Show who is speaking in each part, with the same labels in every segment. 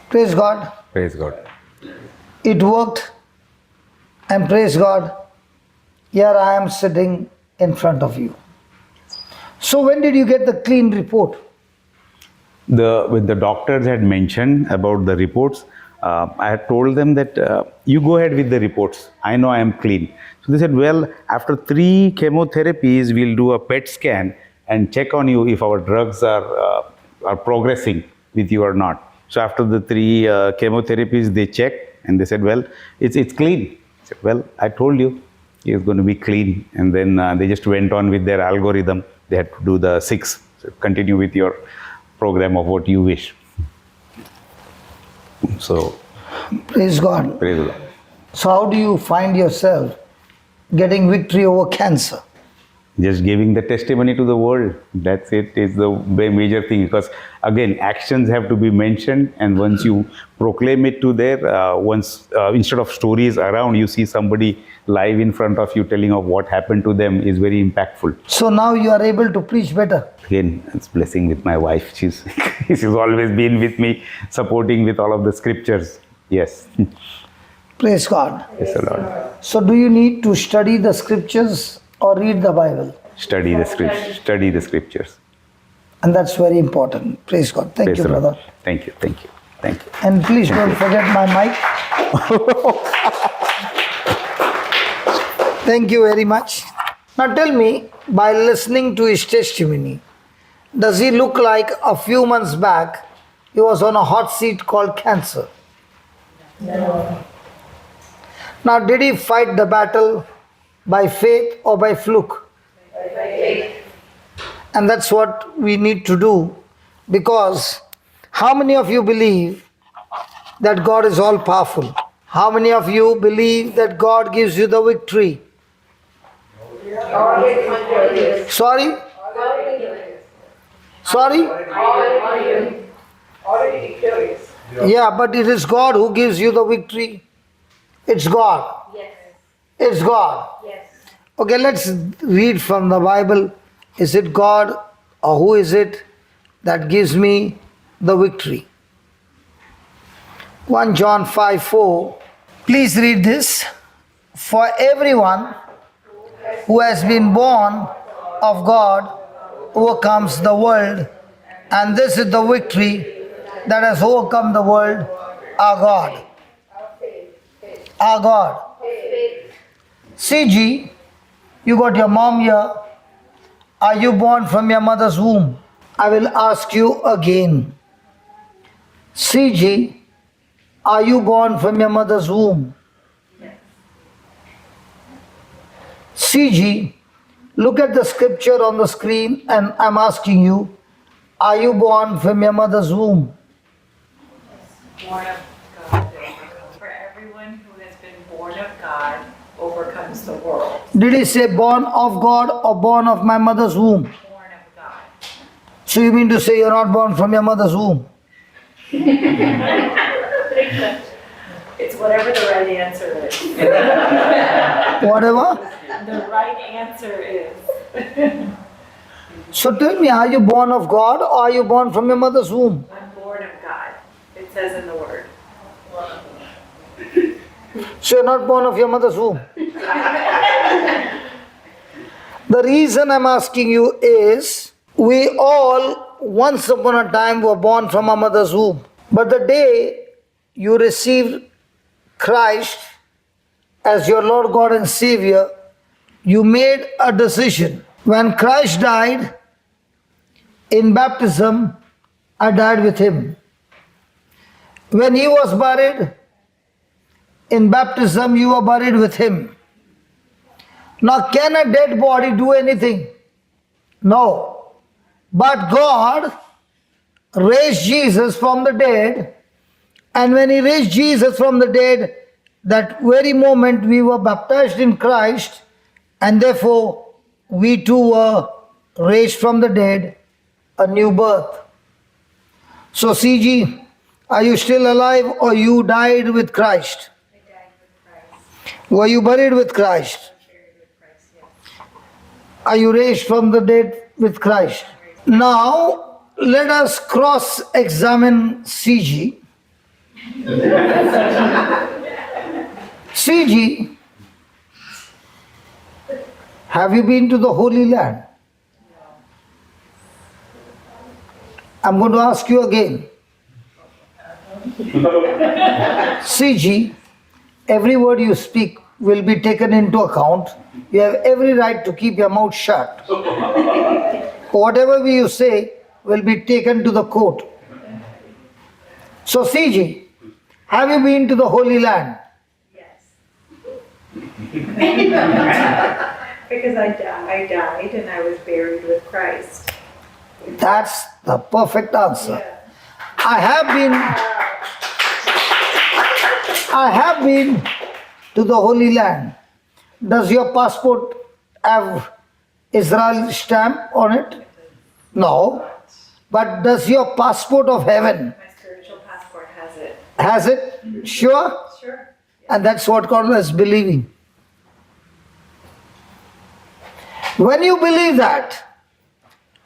Speaker 1: Praise God.
Speaker 2: Praise God.
Speaker 1: It worked, and praise God, here I am sitting in front of you. So when did you get the clean report?
Speaker 2: When the doctors had mentioned about the reports, I had told them that you go ahead with the reports. I know I am clean. So they said, well, after 3 chemotherapies, we'll do a PET scan and check on you if our drugs are progressing with you or not. So after the 3 chemotherapies, they checked and they said, well, it's clean. I said, well, I told you it's going to be clean. And then they just went on with their algorithm. They had to do the 6. So continue with your program of what you wish. So,
Speaker 1: Praise God.
Speaker 2: praise the Lord.
Speaker 1: So how do you find yourself getting victory over cancer?
Speaker 2: Just giving the testimony to the world. That's it. Is the major thing, because again, actions have to be mentioned, and once you proclaim it to there, instead of stories around, you see somebody live in front of you telling of what happened to them is very impactful.
Speaker 1: So now you are able to preach better.
Speaker 2: Again, it's blessing with my wife. She's always been with me, supporting with all of the scriptures. Yes.
Speaker 1: Praise God.
Speaker 2: Yes, the Lord.
Speaker 1: So do you need to study the scriptures or read the Bible?
Speaker 2: Study the scriptures. Study the scriptures.
Speaker 1: And that's very important. Praise God. Thank
Speaker 2: Praise
Speaker 1: you,
Speaker 2: the Lord.
Speaker 1: brother.
Speaker 2: Thank you. Thank you. Thank you.
Speaker 1: And please don't forget my mic. Thank you very much. Now tell me, by listening to his testimony, does he look like a few months back he was on a hot seat called cancer?
Speaker 3: No.
Speaker 1: Now did he fight the battle by faith or by fluke?
Speaker 3: By faith.
Speaker 1: And that's what we need to do, because how many of you believe that God is all powerful? How many of you believe that God gives you the victory? Sorry? Sorry?
Speaker 3: Already victorious.
Speaker 1: Yeah, but it is God who gives you the victory. It's God.
Speaker 3: Yes.
Speaker 1: It's God.
Speaker 3: Yes.
Speaker 1: Okay, let's read from the Bible. Is it God or who is it that gives me the victory? 1 John 5:4. Please read this. For everyone who has been born of God overcomes the world, and this is the victory that has overcome the world, our God. Our God. CG, you got your mom here. Are you born from your mother's womb? I will ask you again. CG, are you born from your mother's womb? CG, look at the scripture on the screen, and I'm asking you, are you born from your mother's womb?
Speaker 4: Born of God. For everyone who has been born of God overcomes the world.
Speaker 1: Did he say born of God or born of my mother's womb?
Speaker 4: Born of God.
Speaker 1: So you mean to say you're not born from your mother's womb?
Speaker 4: It's whatever the right answer is.
Speaker 1: Whatever?
Speaker 4: The right answer is.
Speaker 1: So tell me, are you born of God or are you born from your mother's womb?
Speaker 4: I'm born of God. It says in the word.
Speaker 1: So you're not born of your mother's womb. The reason I'm asking you is, we all once upon a time were born from our mother's womb. But the day you received Christ as your Lord God and Savior, you made a decision. When Christ died in baptism, I died with him. When he was buried, in baptism you were buried with him. Now can a dead body do anything? No. But God raised Jesus from the dead, and when he raised Jesus from the dead, that very moment we were baptized in Christ, and therefore we too were raised from the dead, a new birth. So CG, are you still alive or you died with Christ?
Speaker 4: I died with Christ.
Speaker 1: Were you buried with Christ?
Speaker 4: Buried with Christ, yes.
Speaker 1: Are you raised from the dead with Christ? Now, let us cross-examine CG CG, have you been to the Holy Land? I'm going to ask you again. CG, every word you speak will be taken into account. You have every right to keep your mouth shut. Whatever you say will be taken to the court. So CG, have you been to the Holy Land?
Speaker 4: Because I died and I was buried with Christ.
Speaker 1: That's the perfect answer.
Speaker 4: Yeah.
Speaker 1: I have been to the Holy Land. Does your passport have Israel stamp on it? No. But does your passport of heaven
Speaker 4: My spiritual passport has it.
Speaker 1: has it? Sure?
Speaker 4: Sure.
Speaker 1: And that's what called as believing. When you believe that,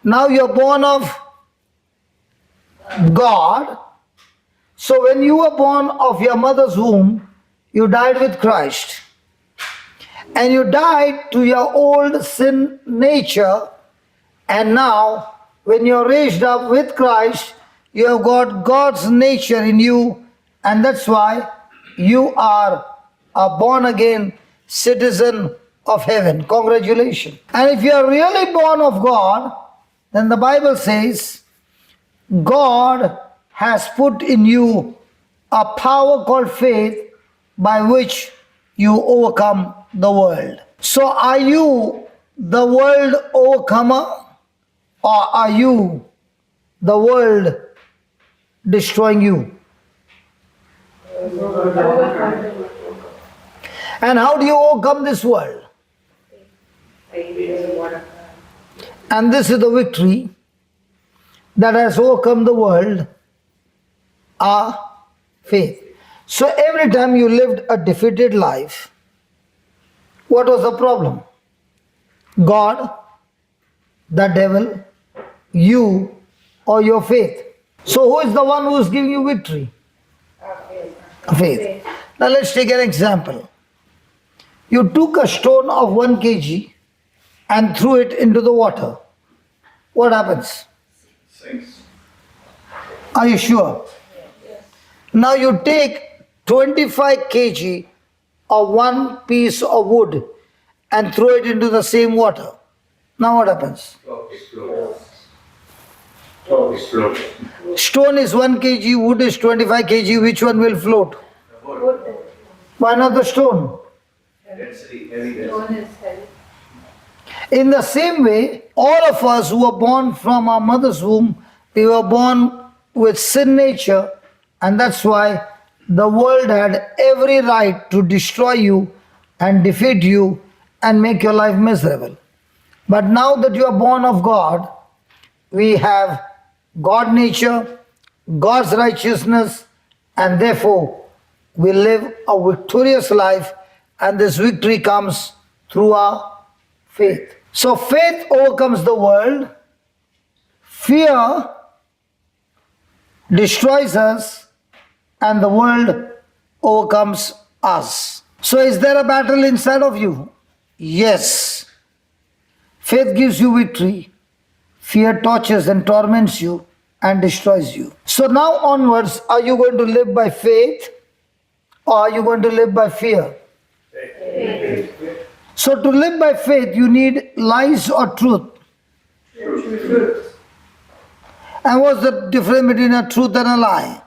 Speaker 1: now you're born of God. So when you were born of your mother's womb, you died with Christ. And you died to your old sin nature. And now, when you're raised up with Christ, you have got God's nature in you. And that's why you are a born again citizen of heaven. Congratulations. And if you are really born of God, then the Bible says, God has put in you a power called faith by which you overcome the world. So are you the world overcomer, or are you the world destroying you? And how do you overcome this world? And this is the victory that has overcome the world, our faith. So every time you lived a defeated life, what was the problem? God, the devil, you, or your faith? So who is the one who is giving you victory? Faith. Now let's take an example. You took a stone of 1 kg and threw it into the water. What happens? Are you sure? Now you take 25 kg of one piece of wood and throw it into the same water. Now what happens? Stone is 1 kg, wood is 25 kg. Which one will float? Why not the stone? In the same way, all of us who were born from our mother's womb, we were born with sin nature, and that's why the world had every right to destroy you and defeat you and make your life miserable. But now that you are born of God, we have God nature, God's righteousness, and therefore we live a victorious life, and this victory comes through our faith. So faith overcomes the world, fear destroys us, and the world overcomes us. So is there a battle inside of you? Yes. Faith gives you victory. Fear tortures and torments you and destroys you. So now onwards, are you going to live by faith, or are you going to live by fear? Faith. So to live by faith, you need lies or truth? Truth. And what's the difference between a truth and a lie?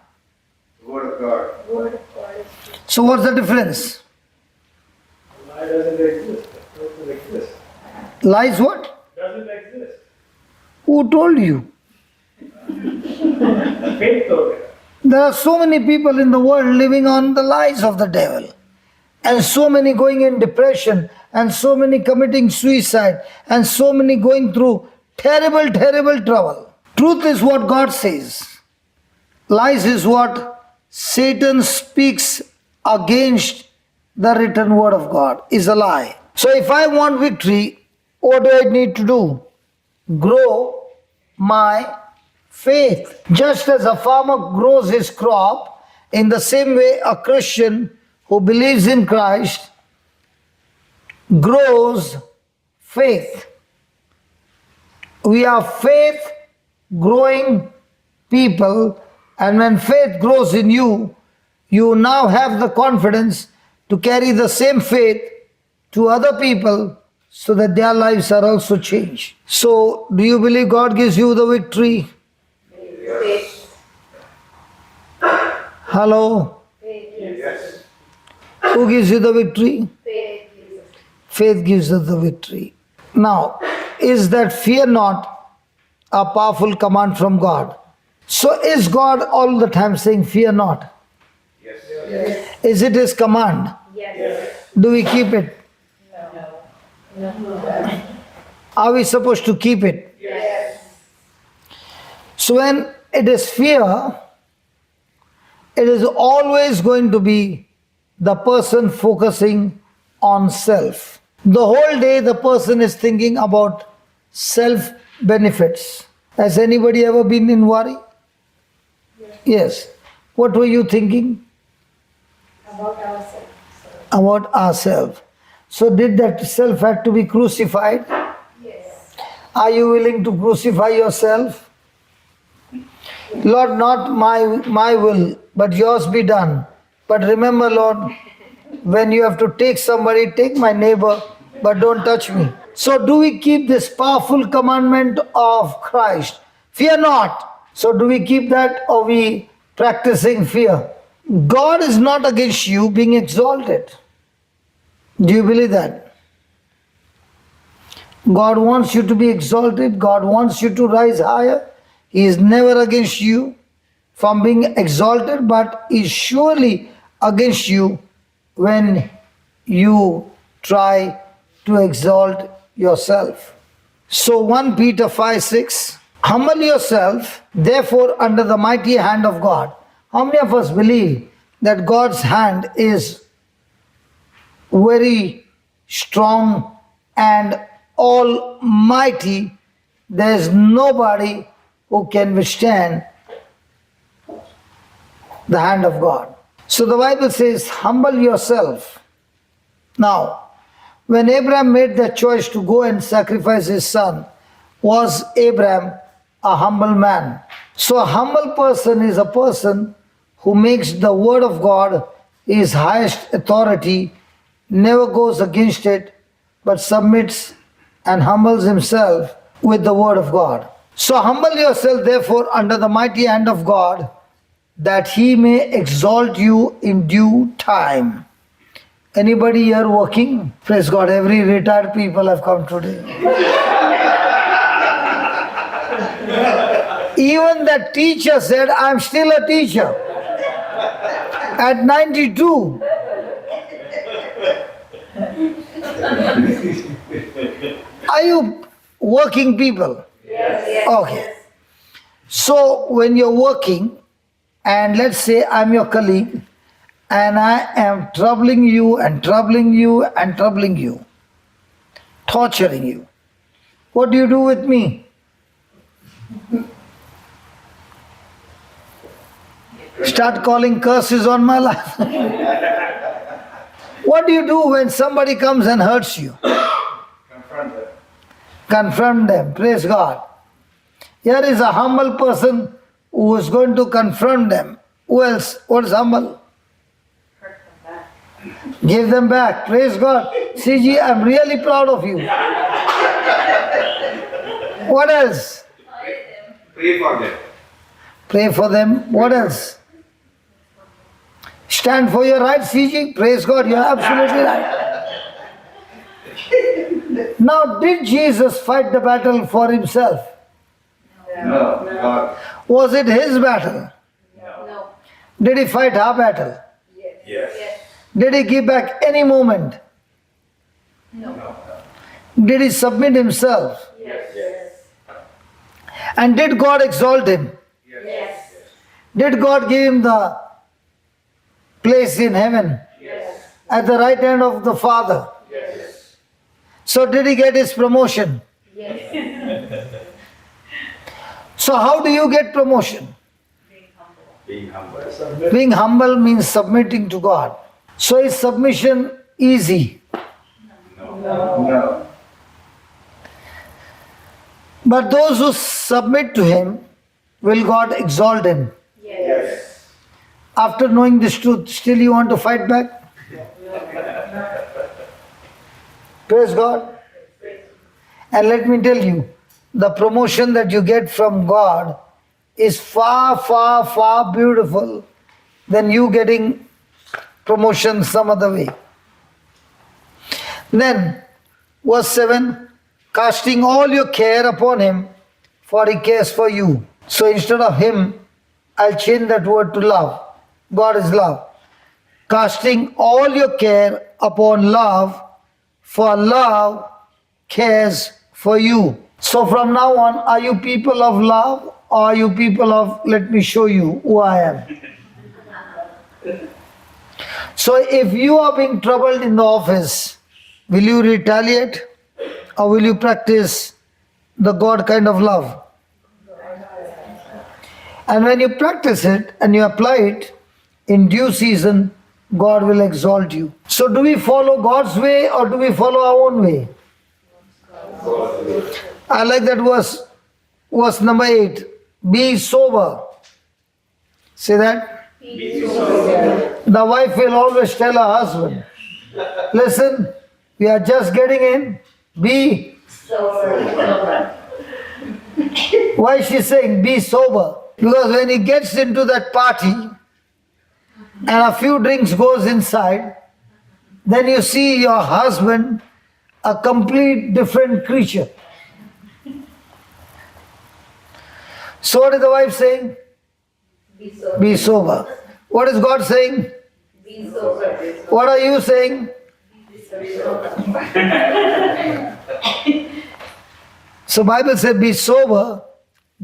Speaker 5: The Word of God.
Speaker 3: Word of God.
Speaker 1: So what's the difference?
Speaker 5: Lie doesn't exist. The truth doesn't exist.
Speaker 1: Lies what?
Speaker 5: Doesn't exist.
Speaker 1: Who told you?
Speaker 5: Faith told it.
Speaker 1: There are so many people in the world living on the lies of the devil, and so many going in depression, and so many committing suicide, and so many going through terrible, terrible trouble. Truth is what God says. Lies is what Satan speaks against the written word of God, is a lie. So if I want victory, what do I need to do? Grow my faith. Just as a farmer grows his crop In the same way, a Christian who believes in Christ grows faith. We are faith growing people, and when faith grows in you, you now have the confidence to carry the same faith to other people so that their lives are also changed. So, do you believe God gives you the victory?
Speaker 3: Faith.
Speaker 1: Hello?
Speaker 5: Yes.
Speaker 1: Who gives you the victory?
Speaker 3: Faith.
Speaker 1: Faith gives us the victory. Now, is that fear not a powerful command from God? So, is God all the time saying, fear not?
Speaker 5: Yes.
Speaker 1: Is it His command?
Speaker 3: Yes.
Speaker 1: Do we keep it?
Speaker 3: No.
Speaker 1: Are we supposed to keep it?
Speaker 3: Yes.
Speaker 1: So, when it is fear, it is always going to be the person focusing on self. The whole day, the person is thinking about self benefits. Has anybody ever been in worry? Yes. What were you thinking?
Speaker 3: About ourselves.
Speaker 1: About ourselves. So, did that self have to be crucified?
Speaker 3: Yes.
Speaker 1: Are you willing to crucify yourself? Lord, not my will, but yours be done. But remember, Lord, when you have to take somebody, take my neighbor, but don't touch me. So, do we keep this powerful commandment of Christ? Fear not. So, do we keep that, or we practicing fear? God is not against you being exalted. Do you believe that? God wants you to be exalted. God wants you to rise higher. He is never against you from being exalted, but is surely against you when you try to exalt yourself. So 1 Peter 5:6, humble yourself, therefore, under the mighty hand of God. How many of us believe that God's hand is very strong and almighty? There is nobody who can withstand the hand of God. So the Bible says, humble yourself. Now, when Abraham made the choice to go and sacrifice his son, was Abraham a humble man? So a humble person is a person who makes the word of God his highest authority, never goes against it, but submits and humbles himself with the word of God. So humble yourself therefore under the mighty hand of God, that he may exalt you in due time. Anybody here working? Praise God, every retired people have come today. Even the teacher said, I'm still a teacher. At 92. Are you working people?
Speaker 3: Yes.
Speaker 1: Okay. So when you're working, and let's say I'm your colleague, and I am troubling you and troubling you and troubling you, torturing you, what do you do with me? Start calling curses on my life. What do you do when somebody comes and hurts you?
Speaker 5: Confront them.
Speaker 1: Confront them. Praise God. Here is a humble person who is going to confront them. Who else? What is humble?
Speaker 4: Hurt them back.
Speaker 1: Give them back. Praise God. CG, I'm really proud of you. What else?
Speaker 5: Pray for them.
Speaker 1: Pray for them. What else? Stand for your rights, CG. Praise God. You're absolutely right. Now, did Jesus fight the battle for himself?
Speaker 5: No. God.
Speaker 1: Was it his battle?
Speaker 3: No.
Speaker 1: Did he fight our battle?
Speaker 5: Yes.
Speaker 1: Did he give back any moment?
Speaker 3: No.
Speaker 1: Did he submit himself?
Speaker 3: Yes.
Speaker 1: And did God exalt him?
Speaker 3: Yes.
Speaker 1: Did God give him the place in heaven
Speaker 3: Yes.
Speaker 1: at the right hand of the Father?
Speaker 5: Yes.
Speaker 1: So did he get his promotion?
Speaker 3: Yes.
Speaker 1: So how do you get promotion?
Speaker 4: Being humble.
Speaker 2: Being humble.
Speaker 5: Submit.
Speaker 1: Being humble means submitting to God. So is submission easy?
Speaker 5: No.
Speaker 1: But those who submit to Him, will God exalt him?
Speaker 5: Yes.
Speaker 1: After knowing this truth, still you want to fight back? Praise God. And let me tell you, the promotion that you get from God is far, far, far beautiful than you getting promotion some other way. Then, verse 7, casting all your care upon Him, for He cares for you. So instead of Him, I'll change that word to love. God is love. Casting all your care upon love, for love cares for you. So from now on, are you people of love or are you people of, let me show you who I am? So if you are being troubled in the office, will you retaliate or will you practice the God kind of love? And when you practice it and you apply it, in due season, God will exalt you. So do we follow God's way or do we follow our own way? I like that verse number 8. Be sober. Say that. The wife will always tell her husband, listen, we are just getting in. Be sober. Why is she saying be sober? Because when he gets into that party and a few drinks goes inside, then you see your husband a complete different creature. So what is the wife saying? Be sober. What is God saying?
Speaker 3: Be sober.
Speaker 1: What are you saying? So Bible says be sober,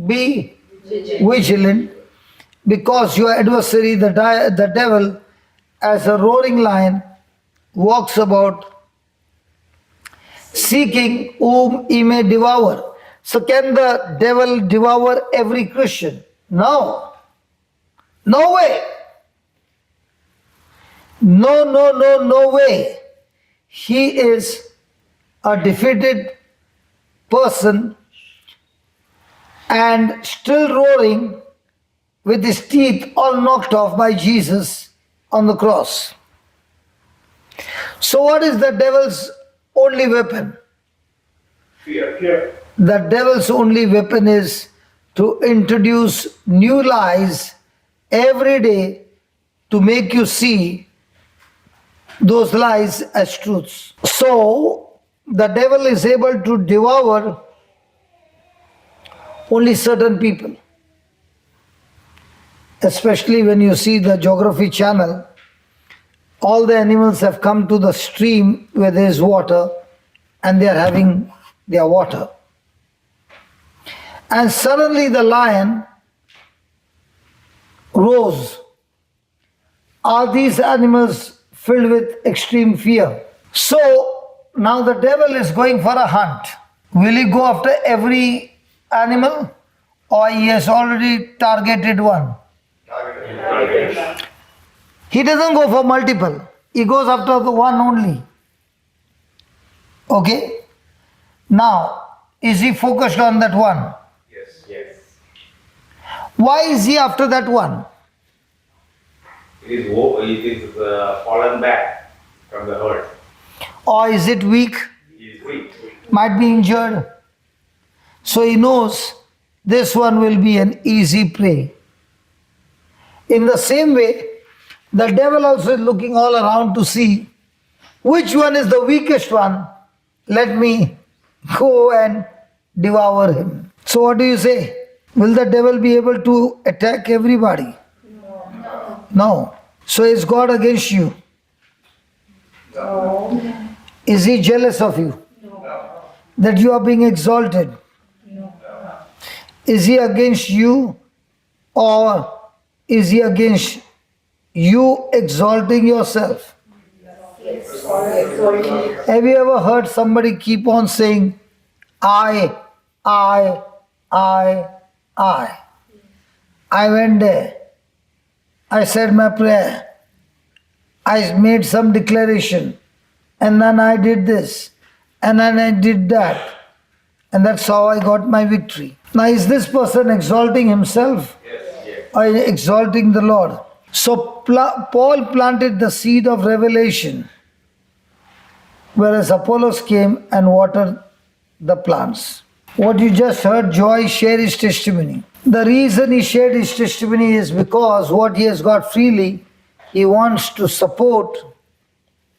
Speaker 1: be vigilant, because your adversary, the devil, as a roaring lion, walks about seeking whom he may devour. So can the devil devour every Christian? No. No way. No way. He is a defeated person and still roaring with his teeth all knocked off by Jesus on the cross. So what is the devil's only weapon?
Speaker 5: Fear.
Speaker 1: The devil's only weapon is to introduce new lies every day to make you see those lies as truths. So the devil is able to devour only certain people. Especially when you see the Geography Channel, all the animals have come to the stream where there is water and they are having their water. And suddenly the lion rose. Are these animals filled with extreme fear? So now the devil is going for a hunt. Will he go after every animal or he has already targeted one? He doesn't go for multiple. He goes after the one only. Okay? Now, is he focused on that one?
Speaker 2: Yes.
Speaker 1: Why is he after that one?
Speaker 2: It is fallen back from the herd.
Speaker 1: Or is it weak?
Speaker 2: He is weak.
Speaker 1: Might be injured. So he knows this one will be an easy prey. In the same way, the devil also is looking all around to see which one is the weakest one. Let me go and devour him. So what do you say? Will the devil be able to attack everybody? No. So is God against you?
Speaker 3: No.
Speaker 1: Is he jealous of you? That you are being exalted? Is he against you or is he against you exalting yourself? Have you ever heard somebody keep on saying, I went there, I said my prayer. I made some declaration. And then I did this. And then I did that. And that's how I got my victory. Now, is this person exalting himself? Or exalting the Lord? So, Paul planted the seed of revelation, whereas Apollos came and watered the plants. What you just heard, Joy share his testimony. The reason he shared his testimony is because what he has got freely, he wants to support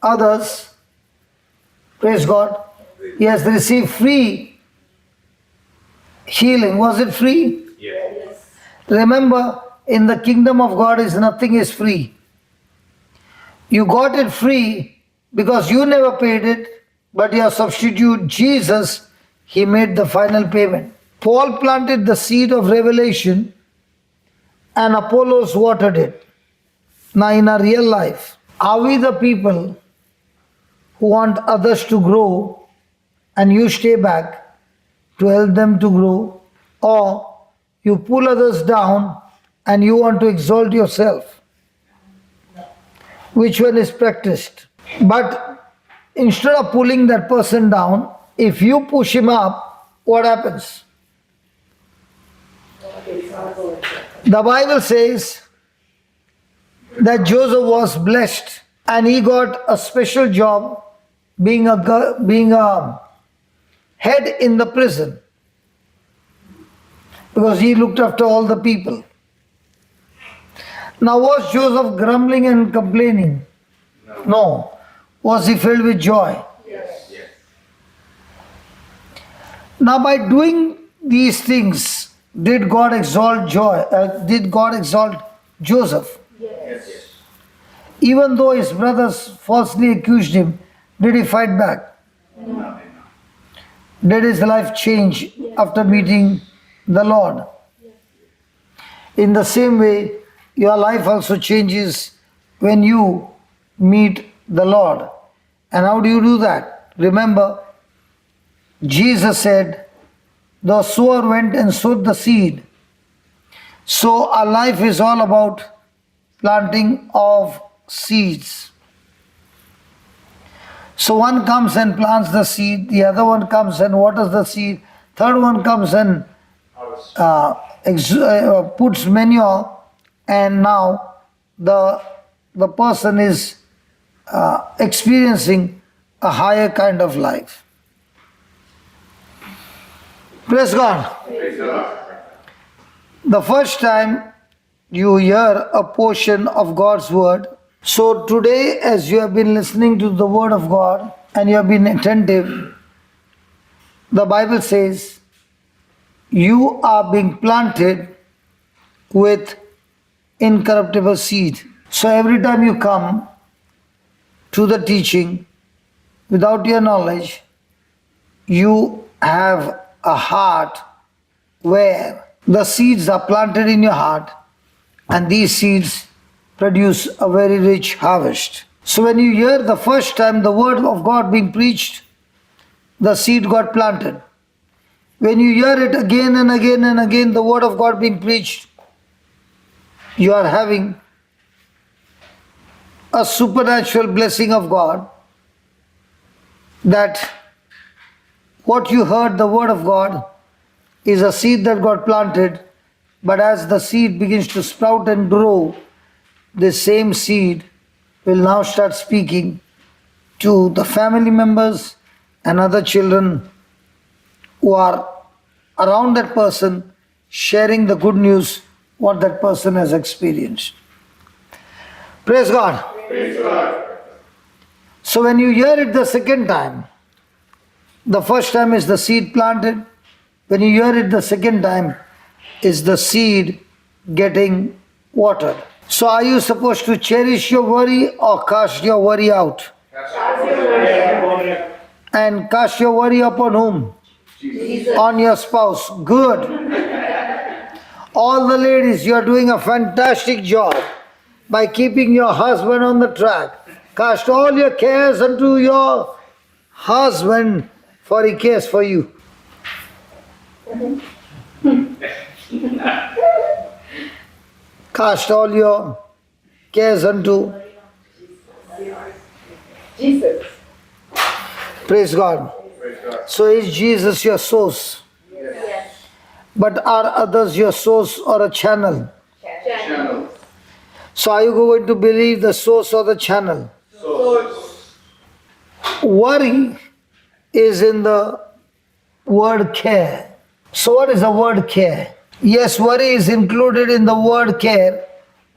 Speaker 1: others. Praise God. He has received free healing. Was it free?
Speaker 3: Yes.
Speaker 1: Remember, in the kingdom of God is nothing is free. You got it free because you never paid it, but your substitute Jesus, he made the final payment. Paul planted the seed of revelation and Apollos watered it. Now in our real life, are we the people who want others to grow and you stay back to help them to grow, or you pull others down and you want to exalt yourself? Which one is practiced? But instead of pulling that person down, if you push him up, what happens? The Bible says that Joseph was blessed and he got a special job being a head in the prison because he looked after all the people. Now, was Joseph grumbling and complaining? No. Was he filled with joy?
Speaker 3: Yes.
Speaker 1: Now, by doing these things, did God exalt did God exalt Joseph?
Speaker 3: Yes.
Speaker 1: Even though his brothers falsely accused him, did he fight back?
Speaker 3: No.
Speaker 1: Did his life change after meeting the Lord? In the same way, your life also changes when you meet the Lord. And how do you do that? Remember, Jesus said, the sower went and sowed the seed. So our life is all about planting of seeds. So one comes and plants the seed, the other one comes and waters the seed, third one comes and puts manure, and now the person is experiencing a higher kind of life. Praise God. The first time you hear a portion of God's word. So today, as you have been listening to the word of God and you have been attentive, the Bible says you are being planted with incorruptible seed. So every time you come to the teaching without your knowledge, you have a heart where the seeds are planted in your heart, and these seeds produce a very rich harvest. So when you hear the first time the word of God being preached, the seed got planted. When you hear it again and again and again, the word of God being preached, you are having a supernatural blessing of God, that what you heard, the word of God, is a seed that got planted, but as the seed begins to sprout and grow, the same seed will now start speaking to the family members and other children who are around that person, sharing the good news what that person has experienced. Praise God.
Speaker 3: Praise God.
Speaker 1: So when you hear it the second time, the first time is the seed planted. When you hear it the second time, is the seed getting watered. So are you supposed to cherish your worry or cast your worry out? And cast your worry upon whom?
Speaker 3: Jesus.
Speaker 1: On your spouse. Good. All the ladies, you are doing a fantastic job by keeping your husband on the track. Cast all your cares unto your husband, for he cares for you. Cast all your cares unto?
Speaker 3: Jesus.
Speaker 1: Praise God.
Speaker 3: Praise God.
Speaker 1: So is Jesus your source?
Speaker 3: Yes.
Speaker 1: But are others your source or a channel?
Speaker 3: Channel.
Speaker 1: So are you going to believe the source or the channel?
Speaker 3: Source.
Speaker 1: Worry is in the word care. So what is the word care? Yes, worry is included in the word care.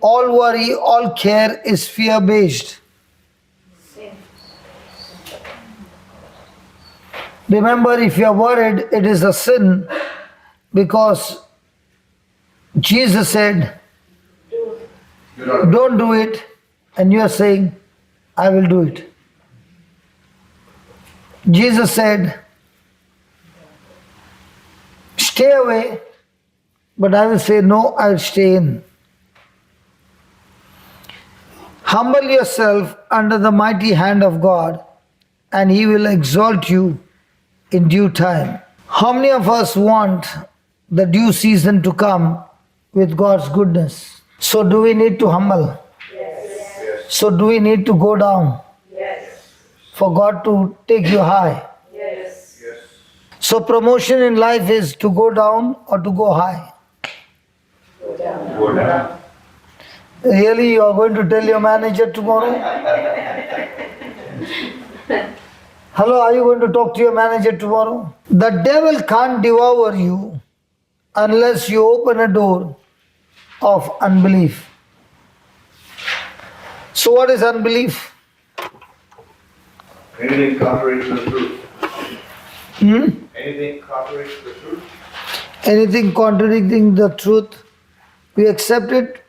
Speaker 1: All worry, all care is fear-based. Remember, if you are worried, it is a sin, because Jesus said,
Speaker 3: Do not.
Speaker 1: don't do it, and you are saying, I will do it. Jesus said, stay away, but I will say, no, I'll stay in. Humble yourself under the mighty hand of God, and He will exalt you in due time. How many of us want the due season to come with God's goodness? So do we need to humble?
Speaker 3: Yes.
Speaker 1: So do we need to go down
Speaker 3: Yes.
Speaker 1: for God to take you high?
Speaker 3: Yes. Yes.
Speaker 1: So promotion in life is to go down or to go high.
Speaker 3: Go down.
Speaker 2: Go down.
Speaker 1: Really, you are going to tell your manager tomorrow? Hello, are you going to talk to your manager tomorrow? The devil can't devour you unless you open a door of unbelief. So what is unbelief?
Speaker 3: Anything contrary to the truth. Anything contrary to the truth.
Speaker 1: Anything contradicting the truth, we accept it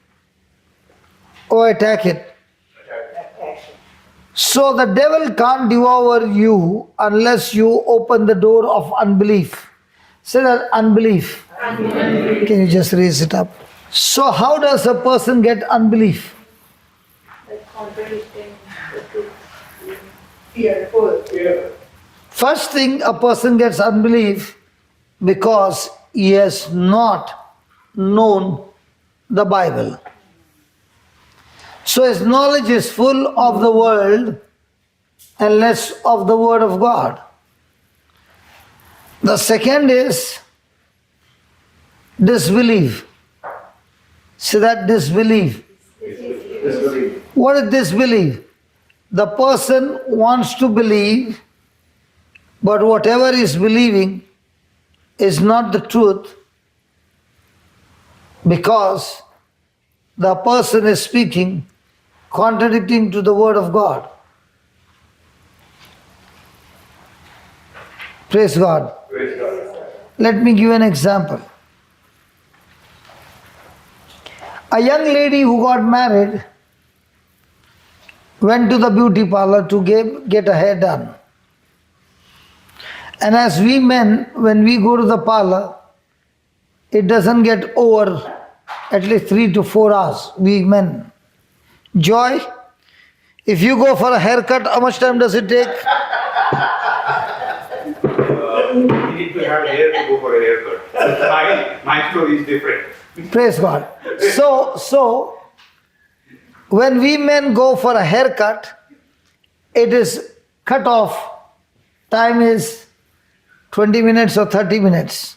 Speaker 1: or attack it. So the devil can't devour you unless you open the door of unbelief. Say that, unbelief. Can you just raise it up? So how does a person get unbelief?
Speaker 3: Contradicting the truth. Fearful. Fear.
Speaker 1: First thing, a person gets unbelief because he has not known the Bible. So his knowledge is full of the world and less of the Word of God. The second is disbelief. See that, disbelief.
Speaker 3: Disbelief.
Speaker 1: What is disbelief? The person wants to believe, but whatever is believing is not the truth, because the person is speaking contradicting to the Word of God. Praise God.
Speaker 3: Praise God.
Speaker 1: Let me give an example. A young lady who got married went to the beauty parlor to get her hair done. And as we men, when we go to the parlor, it doesn't get over at least 3 to 4 hours, we men. Joy, if you go for a haircut, how much time does it take?
Speaker 3: You need to have hair to go for a haircut. My story is different.
Speaker 1: Praise God. So, when we men go for a haircut, it is cut off. Time is 20 minutes or 30 minutes.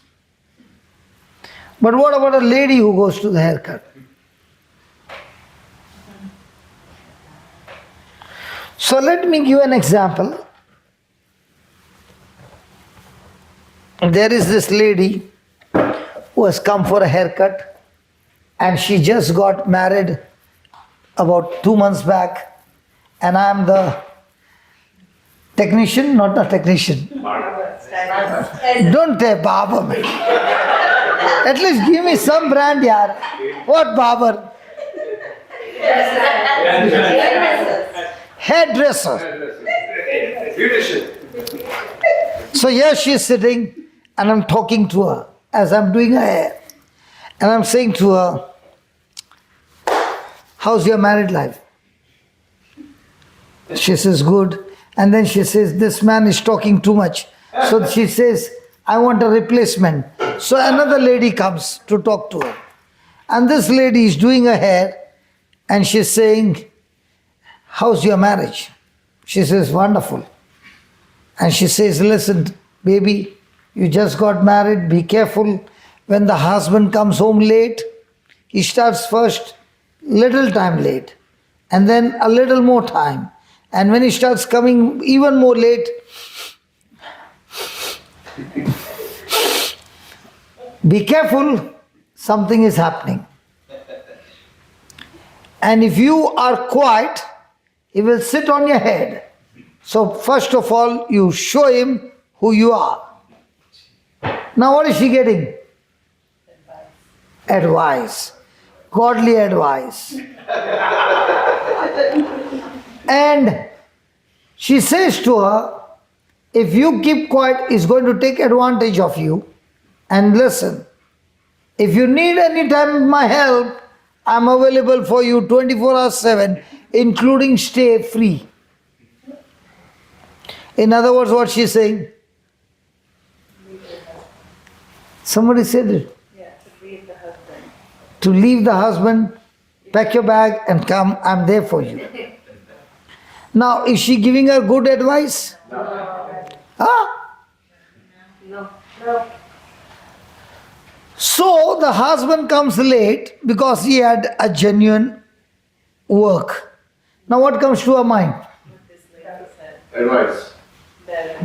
Speaker 1: But what about a lady who goes to the haircut? So let me give an example. There is this lady who has come for a haircut, and she just got married about 2 months back, and I am the technician, not a technician. Don't say barber, man. At least give me some brand, yaar. What barber? Hairdresser.
Speaker 3: Beautician.
Speaker 1: So here she is sitting, and I'm talking to her as I'm doing her hair. And I'm saying to her, how's your married life? She says, good. And then she says, this man is talking too much. So she says, I want a replacement. So another lady comes to talk to her. And this lady is doing her hair, and she's saying, how's your marriage? She says, wonderful. And she says, listen, baby, you just got married, be careful. When the husband comes home late, he starts first little time late, and then a little more time. And when he starts coming even more late, be careful, something is happening. And if you are quiet, he will sit on your head. So first of all, you show him who you are. Now what is she getting? Advice. Godly advice. And she says to her, if you keep quiet, he's going to take advantage of you. And listen, if you need any time my help, I'm available for you 24 hours 7, including stay free. In other words, what she's saying? Somebody said it.
Speaker 4: Yeah, to leave the husband.
Speaker 1: To leave the husband, pack your bag and come, I'm there for you. Now, is she giving her good advice? Huh?
Speaker 4: No.
Speaker 1: So the husband comes late because he had a genuine work. Now what comes to her mind?
Speaker 4: This lady said
Speaker 3: Advice.
Speaker 4: better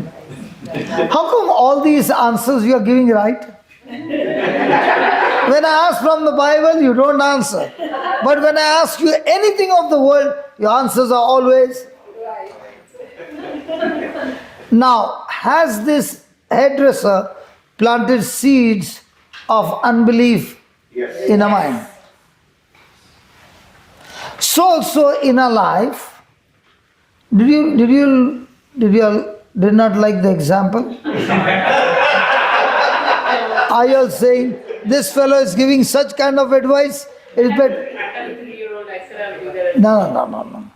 Speaker 4: advice.
Speaker 1: How come all these answers you are giving right? When I ask from the Bible, you don't answer. But when I ask you anything of the world, your answers are always right. Now, has this hairdresser planted seeds of unbelief
Speaker 3: Yes.
Speaker 1: in her mind? So also in her life, did not like the example? Are you all saying this fellow is giving such kind of advice? It is better. No.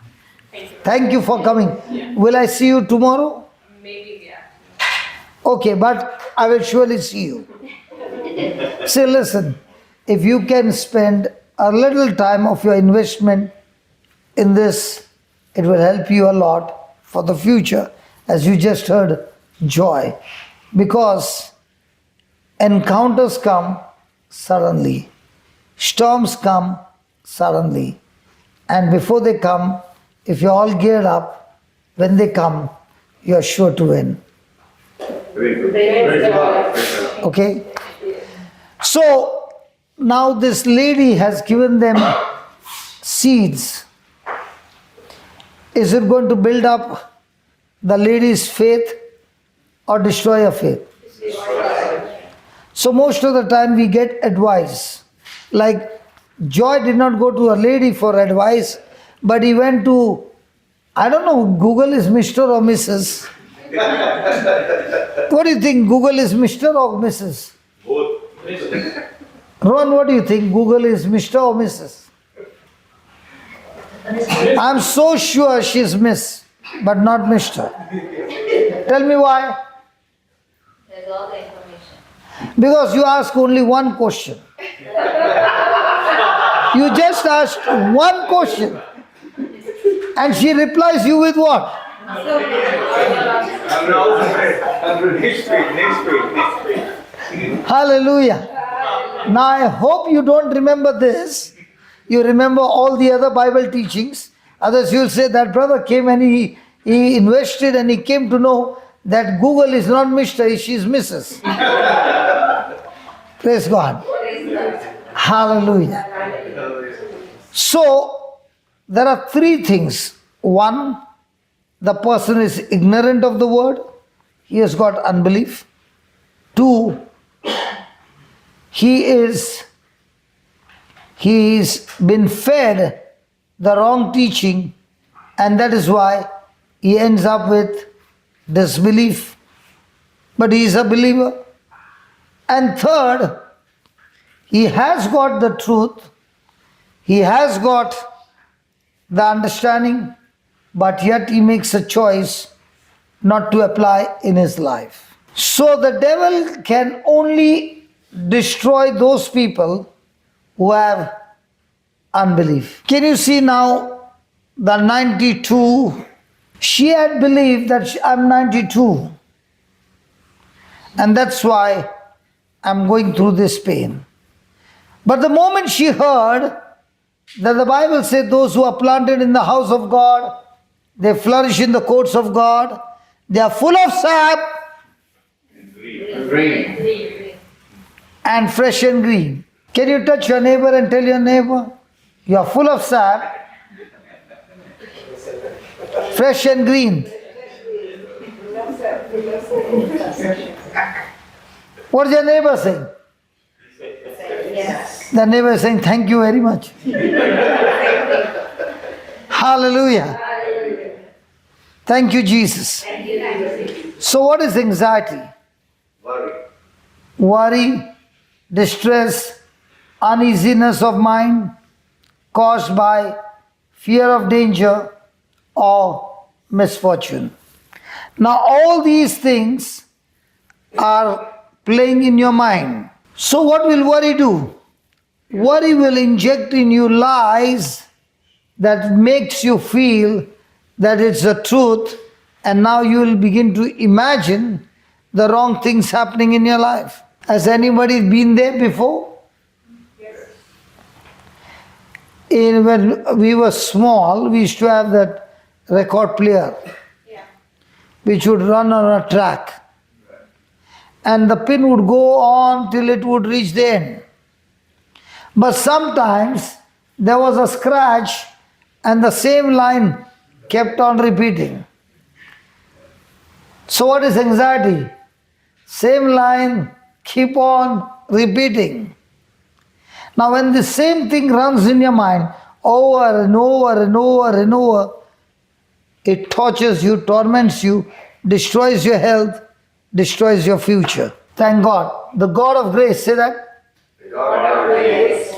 Speaker 1: Thank you for coming. Will I see you tomorrow?
Speaker 4: Maybe, yeah.
Speaker 1: Okay, but I will surely see you. Say, listen, if you can spend a little time of your investment in this, it will help you a lot for the future, as you just heard, joy. Because encounters come suddenly, storms come suddenly, and before they come, if you're all geared up, when they come, you're sure to win.
Speaker 3: Very good. Praise God. Praise God.
Speaker 1: Okay? So now this lady has given them seeds. Is it going to build up the lady's faith or destroy her faith? So most of the time we get advice. Like Joy did not go to a lady for advice, but he went to, I don't know, Google is Mr. or Mrs. What do you think? Google is Mr. or Mrs.?
Speaker 3: Both.
Speaker 1: Ron, what do you think? Google is Mr. or Mrs.? I'm so sure she's Miss, but not Mr. Tell me why?
Speaker 6: There's all the information.
Speaker 1: Because you ask only one question. You just asked one question. And she replies you with what?
Speaker 3: Next page.
Speaker 1: Hallelujah. Now I hope you don't remember this. You remember all the other Bible teachings. Others you'll say that brother came and he invested and he came to know that Google is not Mr., she's Mrs. Praise God. Hallelujah. So there are three things. One, the person is ignorant of the word. He has got unbelief. Two, he's been fed the wrong teaching, and that is why he ends up with disbelief. But he is a believer. And third, he has got the truth, he has got the understanding, but yet he makes a choice not to apply in his life. So the devil can only destroy those people who have unbelief. Can you see now the 92? She had believed that I'm 92. And that's why I'm going through this pain. But the moment she heard that the Bible said those who are planted in the house of God, they flourish in the courts of God, they are full of sap and fresh and green. Can you touch your neighbor and tell your neighbor, you are full of sap, fresh and green? What's your neighbor saying? The neighbor is saying, thank you very much. Hallelujah. Thank you, Jesus. So what is anxiety? Worry, distress, uneasiness of mind caused by fear of danger or misfortune. Now all these things are playing in your mind. So what will worry do? Worry will inject in you lies that makes you feel that it's the truth, and now you will begin to imagine the wrong things happening in your life. Has anybody been there before? When we were small, we used to have that record player which would run on a track. And the pin would go on till it would reach the end. But sometimes there was a scratch and the same line kept on repeating. So what is anxiety? Same line, keep on repeating. Now when the same thing runs in your mind over and over and over and over, it tortures you, torments you, destroys your health, destroys your future. Thank God. The God of grace, say that.
Speaker 3: The God of grace.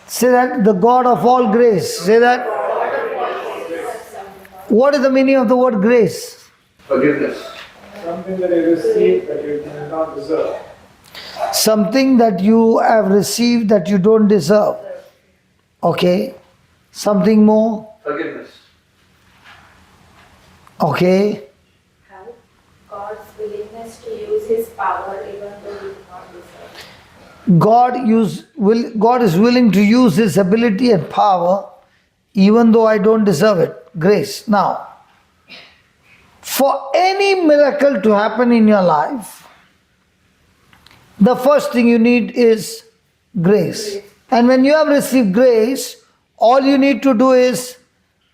Speaker 1: Say that, the God of all grace. Say that. What is the meaning of the word grace?
Speaker 3: Forgiveness.
Speaker 5: Something that you receive that you did not deserve.
Speaker 1: Something that you have received that you don't deserve. Okay. Something more.
Speaker 3: Forgiveness.
Speaker 1: Okay.
Speaker 6: God's willingness to use His power even though we do not deserve.
Speaker 1: God is willing to use His ability and power even though I don't deserve it. Grace. Now, for any miracle to happen in your life, the first thing you need is grace. And when you have received grace, all you need to do is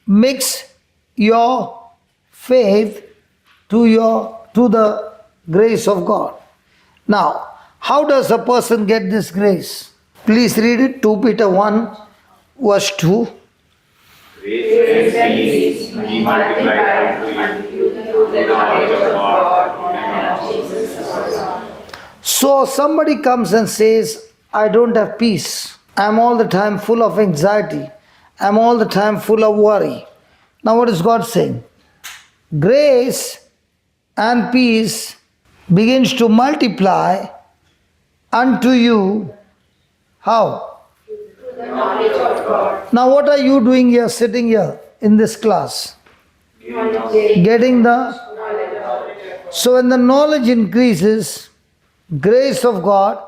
Speaker 1: mix your faith to the grace of God. Now, how does a person get this grace? Please read it, 2 Peter 1, verse 2.
Speaker 3: Grace and peace be multiplied unto you through the knowledge of God and of Jesus Christ.
Speaker 1: So somebody comes and says, I don't have peace. I'm all the time full of anxiety. I'm all the time full of worry. Now what is God saying? Grace and peace begins to multiply unto you. How?
Speaker 6: The knowledge of God.
Speaker 1: Now what are you doing here, sitting here in this class? Getting the... So when the knowledge increases, grace of God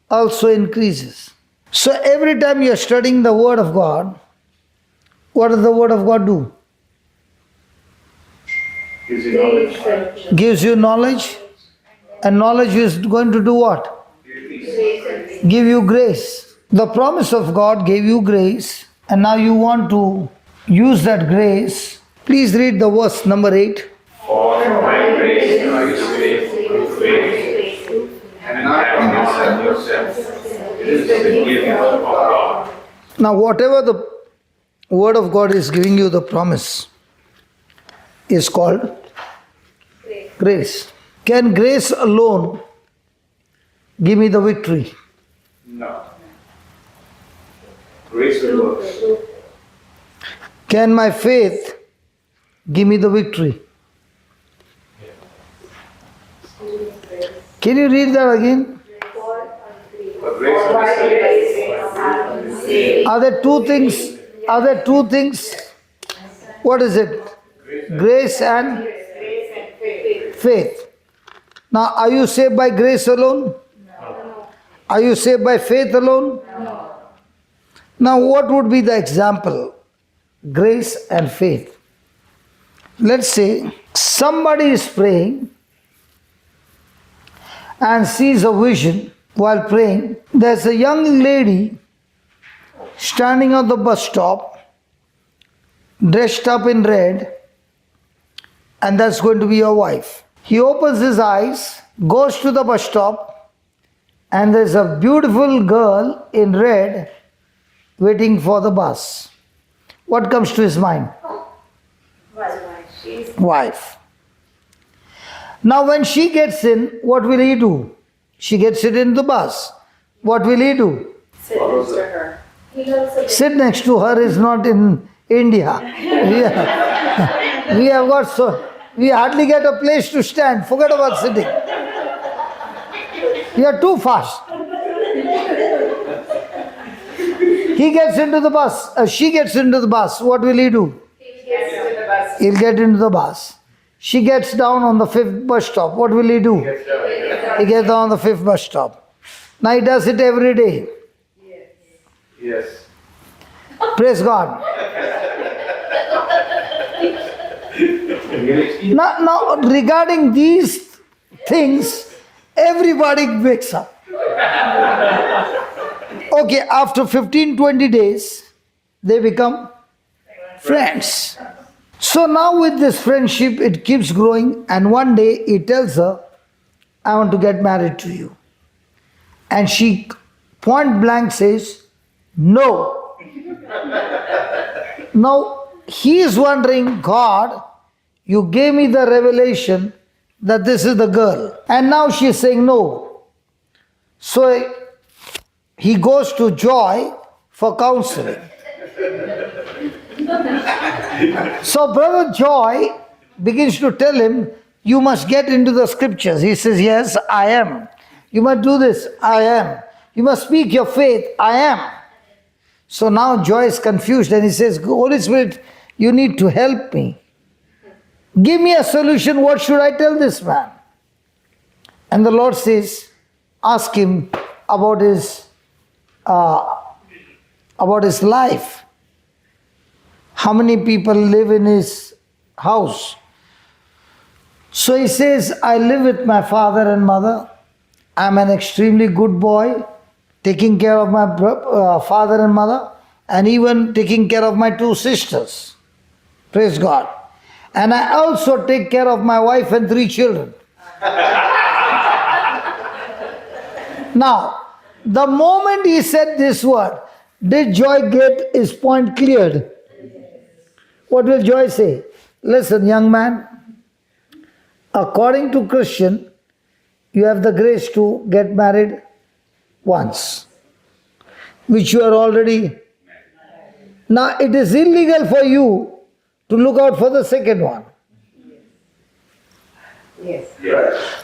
Speaker 1: also increases. So every time you're studying the Word of God, what does the Word of God do?
Speaker 3: Gives you knowledge.
Speaker 1: Gives you knowledge. And knowledge is going to do what? Give you grace. The promise of God gave you grace, and now you want to use that grace. Please read the verse number 8.
Speaker 3: For by grace are you saved through faith, and not from yourself. It is the gift of God.
Speaker 1: Now whatever the Word of God is giving you the promise is called grace. Can grace alone give me the victory?
Speaker 3: No. Grace will work.
Speaker 1: Can my faith give me the victory? Can you read that again?
Speaker 3: For grace and
Speaker 1: Are there two things? Are there two things? What is it? Grace and faith. Now, are you saved by grace alone? No. Are you saved by faith alone? No. Now, what would be the example? Grace and faith. Let's say somebody is praying and sees a vision while praying. There's a young lady standing on the bus stop, dressed up in red, and that's going to be your wife. He opens his eyes, goes to the bus stop, and there's a beautiful girl in red waiting for the bus. What comes to his mind? Wife. Now when she gets in, what will he do? She gets it in the bus. What will he do?
Speaker 4: Sit next to her.
Speaker 1: Sit next to her is not in India. We have got we hardly get a place to stand. Forget about sitting. You are too fast. He gets into the bus. She gets into the bus. What will he do? He'll get into the bus. She gets down on the 5th bus stop. What will he do? He gets down on the 5th bus stop. Now he does it every day.
Speaker 3: Yes.
Speaker 1: Praise God. Now, regarding these things, everybody wakes up. Okay, after 15-20 days, they become friends. So now with this friendship, it keeps growing, and one day he tells her, I want to get married to you. And she point blank says, no. Now he is wondering, God, you gave me the revelation that this is the girl. And now she is saying no. So he goes to Joy for counseling. So Brother Joy begins to tell him, you must get into the scriptures. He says, yes, I am. You must do this. I am. You must speak your faith. I am. So now Joy is confused and he says, Holy Spirit, you need to help me. Give me a solution. What should I tell this man? And the Lord says, ask him about his life. How many people live in his house? So he says, I live with my father and mother. I'm an extremely good boy, taking care of my father and mother, and even taking care of my 2 sisters. Praise God. And I also take care of my wife and 3 children. Now, the moment he said this word, did Joy get his point cleared? What will Joy say? Listen, young man, according to Christian, you have the grace to get married once, which you are already. Now it is illegal for you to look out for the second one.
Speaker 4: Yes.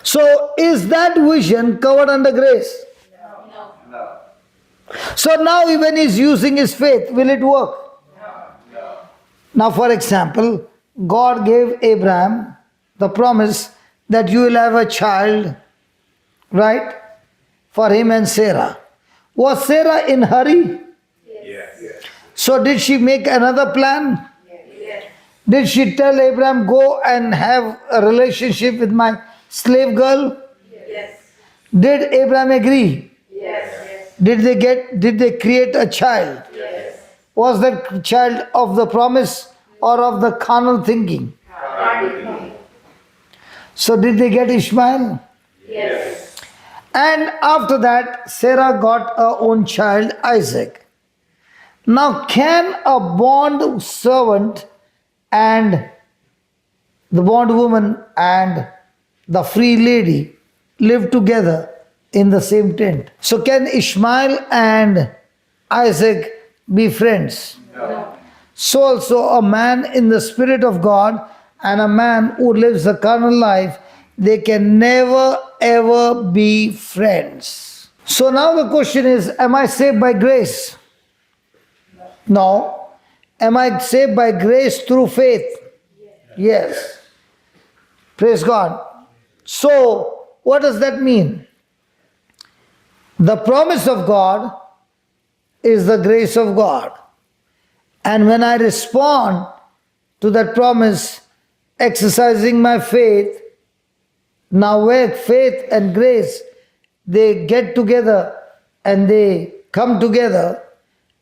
Speaker 1: So is that vision covered under grace?
Speaker 3: No.
Speaker 1: So now when he is using his faith, will it work?
Speaker 3: No.
Speaker 1: Now for example, God gave Abraham the promise that you will have a child, right? For him and Sarah. Was Sarah in hurry?
Speaker 3: Yes.
Speaker 1: So did she make another plan?
Speaker 4: Yes.
Speaker 1: Did she tell Abraham, go and have a relationship with my slave girl?
Speaker 4: Yes.
Speaker 1: Did Abraham agree?
Speaker 4: Yes.
Speaker 1: Did they create a child?
Speaker 4: Yes.
Speaker 1: Was that child of the promise or of the carnal thinking? So did they get Ishmael?
Speaker 4: Yes.
Speaker 1: And after that, Sarah got her own child, Isaac. Now, can a bond servant and the bondwoman and the free lady live together in the same tent? So can Ishmael and Isaac be friends?
Speaker 3: No.
Speaker 1: So also a man in the Spirit of God and a man who lives a carnal life, they can never ever be friends. So now the question is, am I saved by grace? No. Am I saved by grace through faith? Yes. Praise God. So, what does that mean? The promise of God is the grace of God. And when I respond to that promise, exercising my faith, now where faith and grace, they get together and they come together,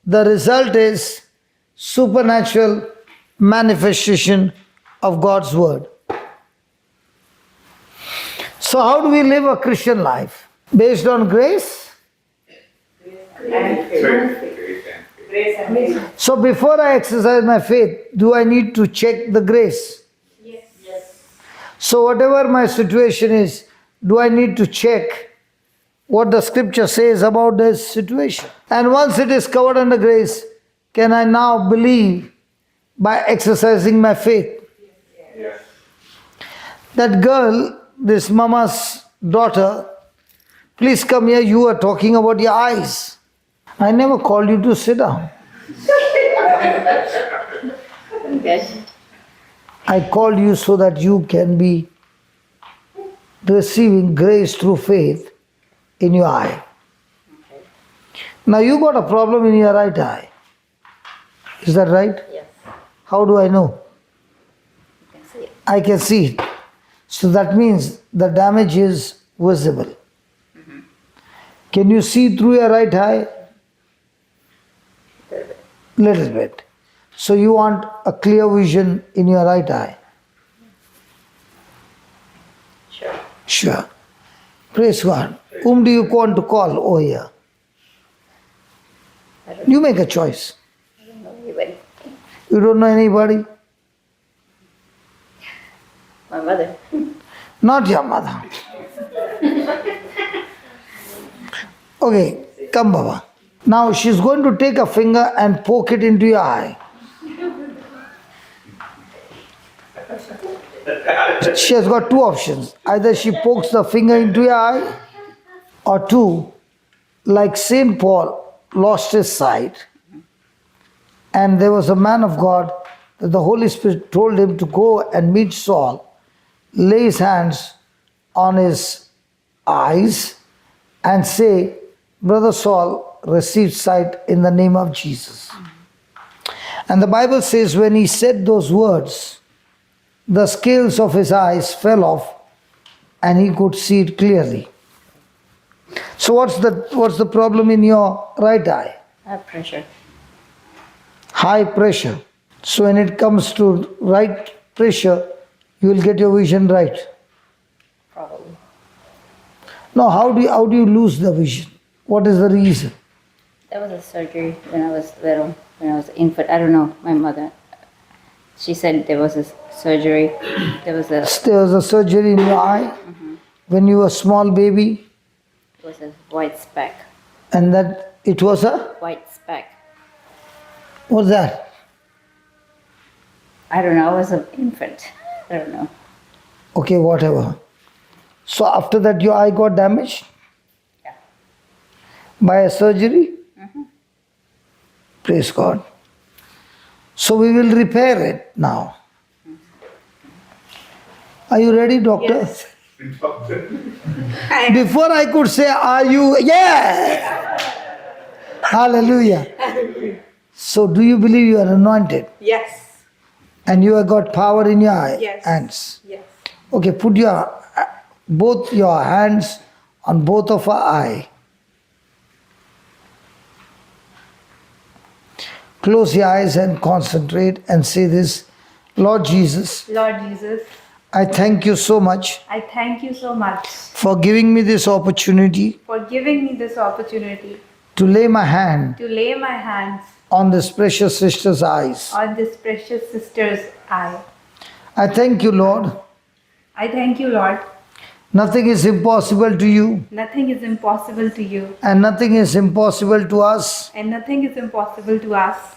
Speaker 1: the result is supernatural manifestation of God's word. So how do we live a Christian life? Based on grace?
Speaker 4: Grace and faith.
Speaker 1: So before I exercise my faith, do I need to check the grace?
Speaker 4: Yes.
Speaker 1: So whatever my situation is, do I need to check what the scripture says about this situation? And once it is covered under grace, can I now believe by exercising my faith?
Speaker 3: Yes.
Speaker 1: That girl, this mama's daughter, please come here, you are talking about your eyes. I never called you to sit down.
Speaker 7: Okay.
Speaker 1: I called you so that you can be receiving grace through faith in your eye. Now you got a problem in your right eye. Is that right?
Speaker 7: Yes.
Speaker 1: How do I know?
Speaker 7: You can see it.
Speaker 1: I can see it. So that means the damage is visible. Can you see through your right eye? Little bit. So you want a clear vision in your right eye.
Speaker 7: Sure.
Speaker 1: Sure. Praise God. Whom do you want to call over here? You make a choice.
Speaker 7: I don't know anybody.
Speaker 1: You don't know anybody?
Speaker 7: My mother.
Speaker 1: Not your mother. Okay, come Baba. Now she's going to take a finger and poke it into your eye. She has got two options. Either she pokes the finger into your eye, or two, like Saint Paul lost his sight, and there was a man of God that the Holy Spirit told him to go and meet Saul, lay his hands on his eyes, and say, Brother Saul received sight in the name of Jesus. And the Bible says when he said those words, the scales of his eyes fell off and he could see it clearly. So what's the problem in your right eye?
Speaker 7: I have pressure.
Speaker 1: High pressure. So when it comes to right pressure, you will get your vision right.
Speaker 7: Probably.
Speaker 1: Now how do you lose the vision? What is the reason?
Speaker 7: That was a surgery when I was little, when I was an infant. I don't know. My mother, she said there was a surgery. There was a
Speaker 1: surgery in your eye when you were a small baby,
Speaker 7: it was a white speck.
Speaker 1: and that it was a,
Speaker 7: White speck.
Speaker 1: what's that?
Speaker 7: I don't know. I was an infant. I don't know.
Speaker 1: Okay, whatever. So after that your eye got damaged?
Speaker 7: Yeah.
Speaker 1: By a surgery? Praise God. So we will repair it now. Are you ready, doctor?
Speaker 4: Yes.
Speaker 1: Before I could say, are you? Yeah! Hallelujah. So do you believe you are anointed?
Speaker 4: Yes.
Speaker 1: And you have got power in your eye,
Speaker 4: Yes.
Speaker 1: hands?
Speaker 4: Yes.
Speaker 1: Okay, put both your hands on both of our eye. Close your eyes and concentrate and say this. Lord Jesus,
Speaker 4: Lord Jesus,
Speaker 1: I thank you so much
Speaker 4: I thank you so much
Speaker 1: for giving me this opportunity
Speaker 4: for giving me this opportunity
Speaker 1: to lay my hand
Speaker 4: to lay my hands
Speaker 1: on this precious sister's eyes.
Speaker 4: on this precious sister's eye.
Speaker 1: I thank you, Lord.
Speaker 4: I thank you, Lord.
Speaker 1: Nothing is impossible to you,
Speaker 4: Nothing is impossible to you,
Speaker 1: and nothing is impossible to us
Speaker 4: and nothing is impossible to us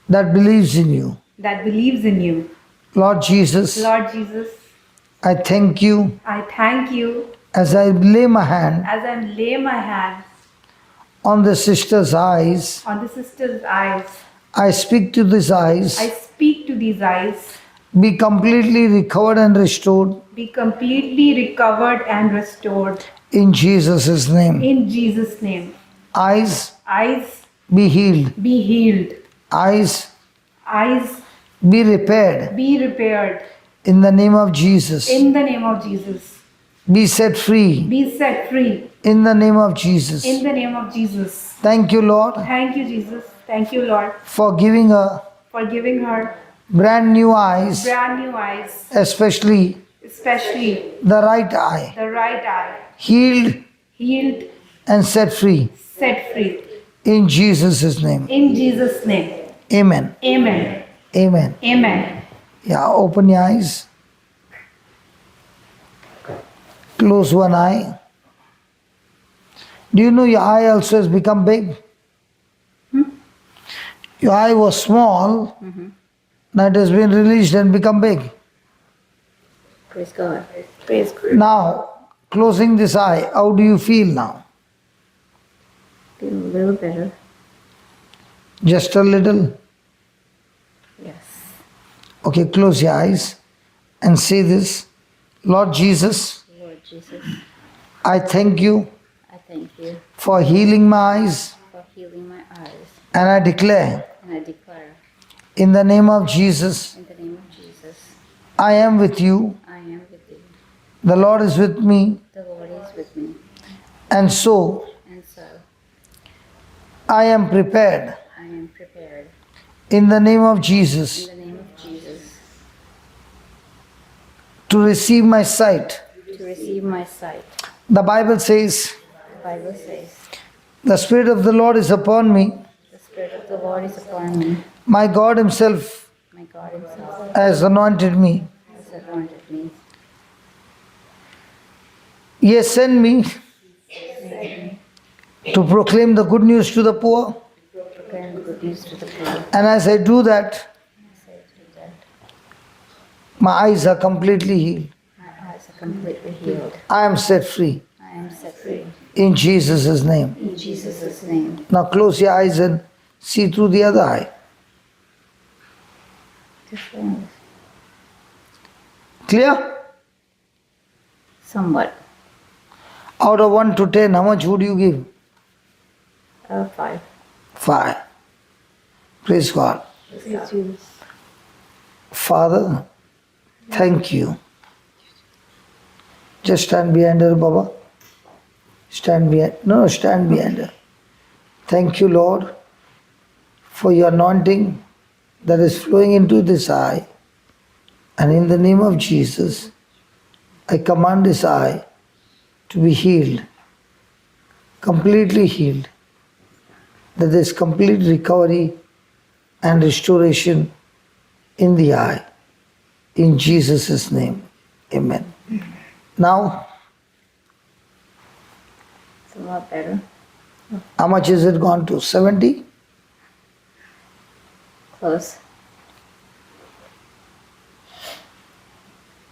Speaker 1: that believes in you.
Speaker 4: that believes in you.
Speaker 1: Lord Jesus,
Speaker 4: Lord Jesus,
Speaker 1: I thank you
Speaker 4: I thank you
Speaker 1: as I lay my hand
Speaker 4: as I lay my hands
Speaker 1: on the sister's eyes.
Speaker 4: on the sister's eyes.
Speaker 1: I speak to these eyes.
Speaker 8: I speak to these eyes.
Speaker 1: Be completely recovered and restored
Speaker 8: Be completely recovered and restored.
Speaker 1: in Jesus' name.
Speaker 8: In Jesus' name.
Speaker 1: Eyes,
Speaker 8: Eyes,
Speaker 1: be healed.
Speaker 8: be healed.
Speaker 1: Eyes,
Speaker 8: Eyes,
Speaker 1: be repaired
Speaker 8: be repaired.
Speaker 1: in the name of Jesus.
Speaker 8: In the name of Jesus.
Speaker 1: Be set free
Speaker 8: Be set free.
Speaker 1: in the name of Jesus.
Speaker 8: In the name of Jesus.
Speaker 1: Thank you, Lord,
Speaker 8: Thank you, Jesus. Thank you, Lord,
Speaker 1: for giving her
Speaker 8: for giving her
Speaker 1: brand new eyes,
Speaker 8: brand new eyes,
Speaker 1: especially
Speaker 8: especially
Speaker 1: the right eye,
Speaker 8: the right eye,
Speaker 1: healed
Speaker 8: healed,
Speaker 1: and set free
Speaker 8: set free.
Speaker 1: in Jesus' name.
Speaker 8: In Jesus' name.
Speaker 1: Amen.
Speaker 8: Amen.
Speaker 1: Amen.
Speaker 8: Amen.
Speaker 1: Yeah, open your eyes. Close one eye. Do you know your eye also has become big? Your eye was small, now it has been released and become big.
Speaker 7: Praise God.
Speaker 8: Praise God.
Speaker 1: Now, closing this eye, how do you feel now?
Speaker 7: Feel a little better.
Speaker 1: Just a little?
Speaker 7: Yes.
Speaker 1: Okay, close your eyes and say this. Lord Jesus,
Speaker 7: Lord Jesus,
Speaker 1: I thank you
Speaker 7: I thank you
Speaker 1: for healing my eyes,
Speaker 7: for healing my eyes.
Speaker 1: and I declare
Speaker 7: And I declare,
Speaker 1: in the name of Jesus,
Speaker 7: in the name of Jesus,
Speaker 1: I am with you.
Speaker 7: I am with you.
Speaker 1: The Lord is with me,
Speaker 7: The Lord is with me.
Speaker 1: and so
Speaker 7: And so
Speaker 1: I am prepared
Speaker 7: I am prepared.
Speaker 1: in the name of
Speaker 7: In
Speaker 1: Jesus
Speaker 7: the name of Jesus,
Speaker 1: to receive my sight.
Speaker 7: to receive my sight.
Speaker 1: The Bible says,
Speaker 7: The Bible says,
Speaker 1: the Spirit of the Lord is upon me.
Speaker 7: the Spirit of the Lord is upon me.
Speaker 1: My God Himself
Speaker 7: My God Himself
Speaker 1: has anointed me.
Speaker 7: has anointed me.
Speaker 1: He has sent me to proclaim the good news to the poor.
Speaker 7: Proclaim the good news to the poor.
Speaker 1: And as I do that,
Speaker 7: As I do that,
Speaker 1: my eyes are completely healed.
Speaker 7: my eyes are completely healed.
Speaker 1: I am set free
Speaker 7: I am set free.
Speaker 1: in Jesus' name.
Speaker 7: In Jesus' name.
Speaker 1: Now close your eyes and see through the other eye. Clear?
Speaker 7: Somewhat.
Speaker 1: Out of 1 to 10, how much would you give?
Speaker 7: 5.
Speaker 1: 5. Praise God.
Speaker 7: Praise God.
Speaker 1: Father, thank you. Just stand behind her, Baba. Stand behind. No, stand behind her. Thank you, Lord, for your anointing that is flowing into this eye. And in the name of Jesus, I command this eye to be healed, completely healed. That there is complete recovery and restoration in the eye. In Jesus' name, amen. Now,
Speaker 7: It's a lot better.
Speaker 1: how much is it gone to? 70?
Speaker 7: Close.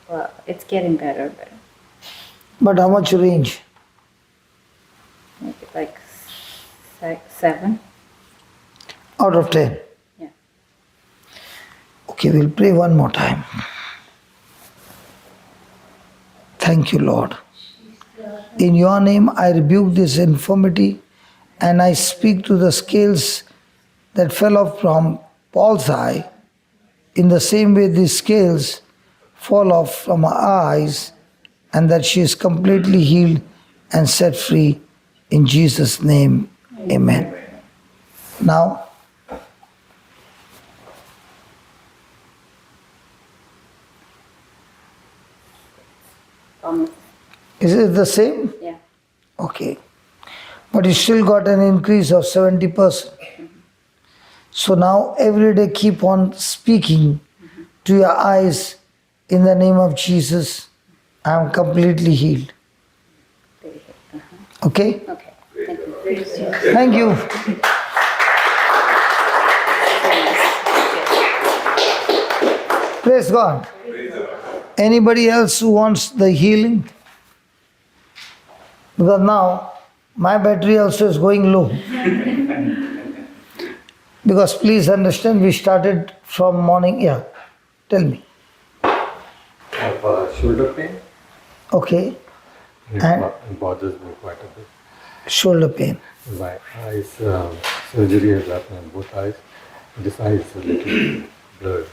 Speaker 7: Well, it's getting better, but
Speaker 1: But how much range?
Speaker 7: maybe like 7.
Speaker 1: Out of 10.
Speaker 7: Yeah.
Speaker 1: Okay, we'll pray one more time. Thank you, Lord. In your name, I rebuke this infirmity and I speak to the scales that fell off from Paul's eye. In the same way, these scales fall off from her eyes, and that she is completely healed and set free. In Jesus' name, amen. Now, is it the same?
Speaker 7: Yeah.
Speaker 1: Okay. But you still got an increase of 70%. So now every day keep on speaking to your eyes in the name of Jesus. I am completely healed. Okay?
Speaker 7: Okay. Thank you.
Speaker 1: Thank you. Praise God. Anybody else who wants the healing? Because now my battery also is going low. Because please understand, we started from morning. Yeah, tell me.
Speaker 9: I have shoulder pain.
Speaker 1: Okay,
Speaker 9: It
Speaker 1: And?
Speaker 9: bothers me quite a bit.
Speaker 1: shoulder pain.
Speaker 9: My eyes, surgery has happened on both eyes. This eye is a little blurred.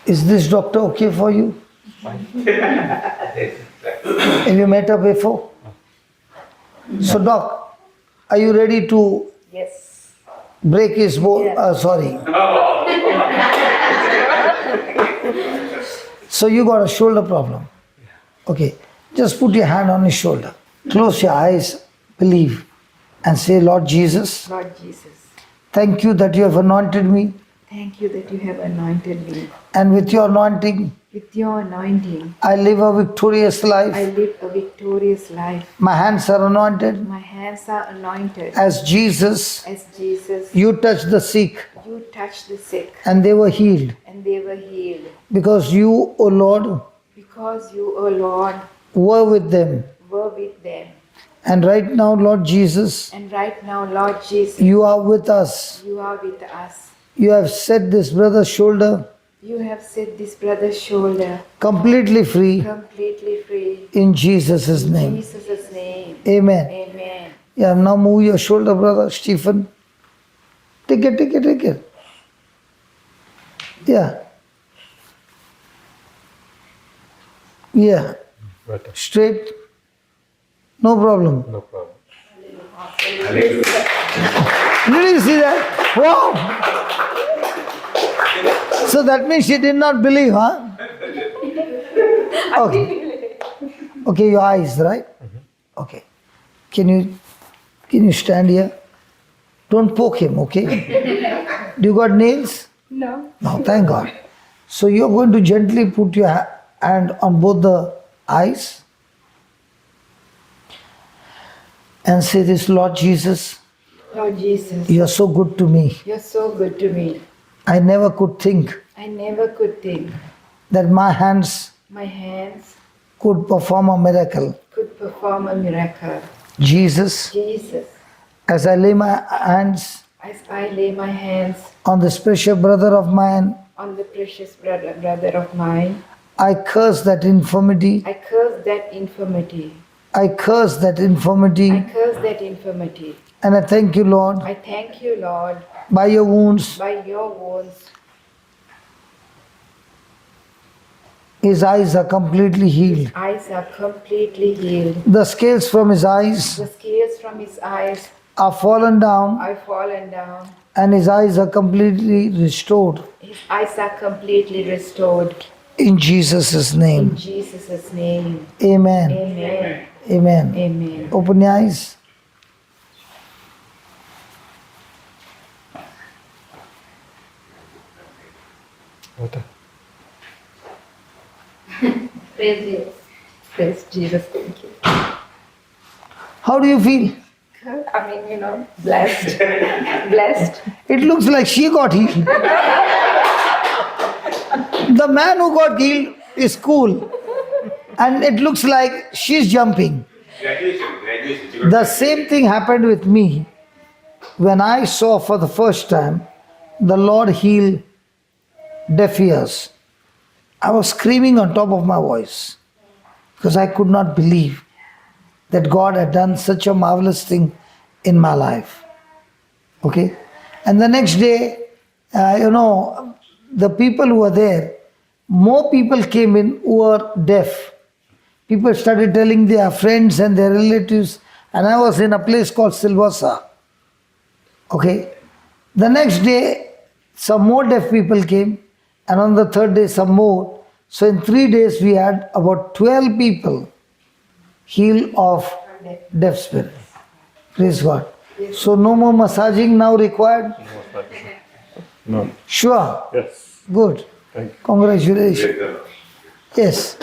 Speaker 1: Is this doctor okay for you? Have you met her before? So, doc, are you ready to
Speaker 8: Yes.
Speaker 1: break his bone? Sorry. So you got a shoulder problem. Okay, just put your hand on his shoulder. Close your eyes, believe, and say, Lord Jesus,
Speaker 8: Lord Jesus,
Speaker 1: thank you that you have anointed me,
Speaker 8: thank you that you have anointed me.
Speaker 1: and with your anointing,
Speaker 8: With your anointing,
Speaker 1: I live a victorious
Speaker 8: I
Speaker 1: life.
Speaker 8: live a victorious life.
Speaker 1: My hands are anointed.
Speaker 8: My hands are anointed.
Speaker 1: As Jesus,
Speaker 8: As Jesus,
Speaker 1: you touched the sick,
Speaker 8: you touched the sick,
Speaker 1: and they were healed.
Speaker 8: and they were healed.
Speaker 1: Because you, O Lord,
Speaker 8: Because you, O Lord,
Speaker 1: were with them.
Speaker 8: were with them.
Speaker 1: And right now, Lord Jesus,
Speaker 8: And right now, Lord Jesus,
Speaker 1: you are with us.
Speaker 8: you are with us.
Speaker 1: You have set this brother's shoulder
Speaker 8: You have set this brother's shoulder
Speaker 1: completely free
Speaker 8: completely free.
Speaker 1: in Jesus'
Speaker 8: In
Speaker 1: name.
Speaker 8: Jesus' name.
Speaker 1: Amen.
Speaker 8: Amen.
Speaker 1: Yeah, now move your shoulder, brother Stephen. Take it, take it, take it. Yeah. Yeah.
Speaker 9: Better.
Speaker 1: Straight. No problem.
Speaker 9: No problem.
Speaker 1: Did you see that? Wow. So that means she did not believe, huh? Okay. Okay, your eyes, right? Okay. Can you stand here? Don't poke him, okay? Do you got nails?
Speaker 8: No.
Speaker 1: No, thank God. So you're going to gently put your hand on both the eyes and say this, Lord Jesus,
Speaker 8: Lord Jesus,
Speaker 1: you are so good to me.
Speaker 8: you're so good to me.
Speaker 1: I never could think
Speaker 8: I never could think
Speaker 1: that my hands
Speaker 8: my hands
Speaker 1: could perform a miracle.
Speaker 8: could perform a miracle.
Speaker 1: Jesus,
Speaker 8: Jesus,
Speaker 1: as I lay my hands
Speaker 8: as I lay my hands
Speaker 1: on this precious brother of mine,
Speaker 8: on the precious brother of mine,
Speaker 1: I curse that infirmity.
Speaker 8: I curse that infirmity.
Speaker 1: I curse that infirmity.
Speaker 8: I curse that infirmity.
Speaker 1: And I thank you, Lord,
Speaker 8: I thank you, Lord,
Speaker 1: by your wounds,
Speaker 8: by your wounds,
Speaker 1: his eyes are completely healed.
Speaker 8: eyes are completely healed.
Speaker 1: The scales from his eyes
Speaker 8: The scales from his eyes
Speaker 1: are fallen down,
Speaker 8: are fallen down.
Speaker 1: and his eyes are completely restored.
Speaker 8: His eyes are completely restored.
Speaker 1: In Jesus' name.
Speaker 8: In Jesus' name.
Speaker 1: Amen.
Speaker 8: Amen.
Speaker 1: Amen.
Speaker 8: Amen.
Speaker 1: Open your eyes.
Speaker 9: Better.
Speaker 8: Praise Jesus. Praise Jesus. Thank you.
Speaker 1: How do you feel?
Speaker 8: I mean, blessed. Blessed.
Speaker 1: It looks like she got healed. The man who got healed is cool. And it looks like she's jumping.
Speaker 3: Graduation.
Speaker 1: The same thing happened with me when I saw for the first time the Lord heal deaf ears. I was screaming on top of my voice because I could not believe that God had done such a marvelous thing in my life. Okay? And the next day, the people who were there, more people came in who were deaf. People started telling their friends and their relatives, and I was in a place called Silvassa. Okay? The next day, some more deaf people came, and on the third day, some more. So in 3 days, we had about 12 people healed of deaf spirit. Praise God. So no more massaging now required?
Speaker 9: No.
Speaker 1: Sure.
Speaker 9: Yes.
Speaker 1: Good.
Speaker 9: Thank you.
Speaker 1: Congratulations. Yes.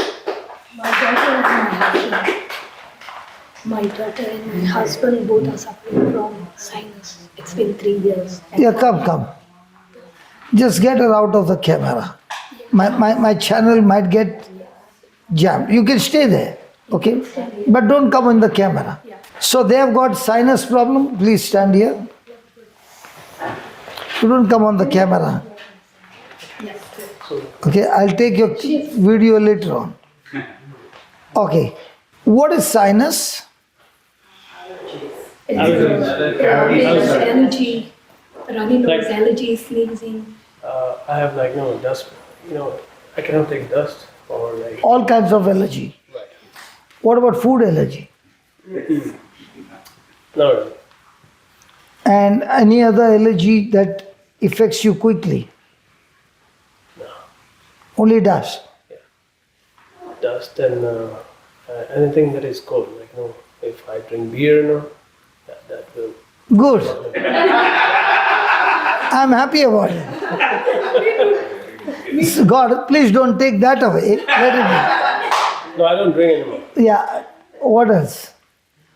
Speaker 10: My daughter and my husband both are suffering from sinus. It's been 3 years.
Speaker 1: Yeah, come. Just get her out of the camera. My channel might get jammed. You can stay there, okay? But don't come in the camera. So they have got sinus problem. Please stand here. You don't come on the camera. Okay, I'll take your video later on. Okay. What is sinus?
Speaker 10: Allergy, runny nose, allergy, sneezing.
Speaker 5: I have dust. I cannot take dust or like.
Speaker 1: All kinds of allergy.
Speaker 5: Right.
Speaker 1: What about food allergy?
Speaker 5: No, really.
Speaker 1: And any other allergy that affects you quickly?
Speaker 5: No.
Speaker 1: Only dust.
Speaker 5: Dust and anything that is cold. Like if I drink beer, that will.
Speaker 1: Good. I'm happy about it. So God, please don't take that away. Let it
Speaker 5: No, I don't drink anymore.
Speaker 1: be. Yeah. What else?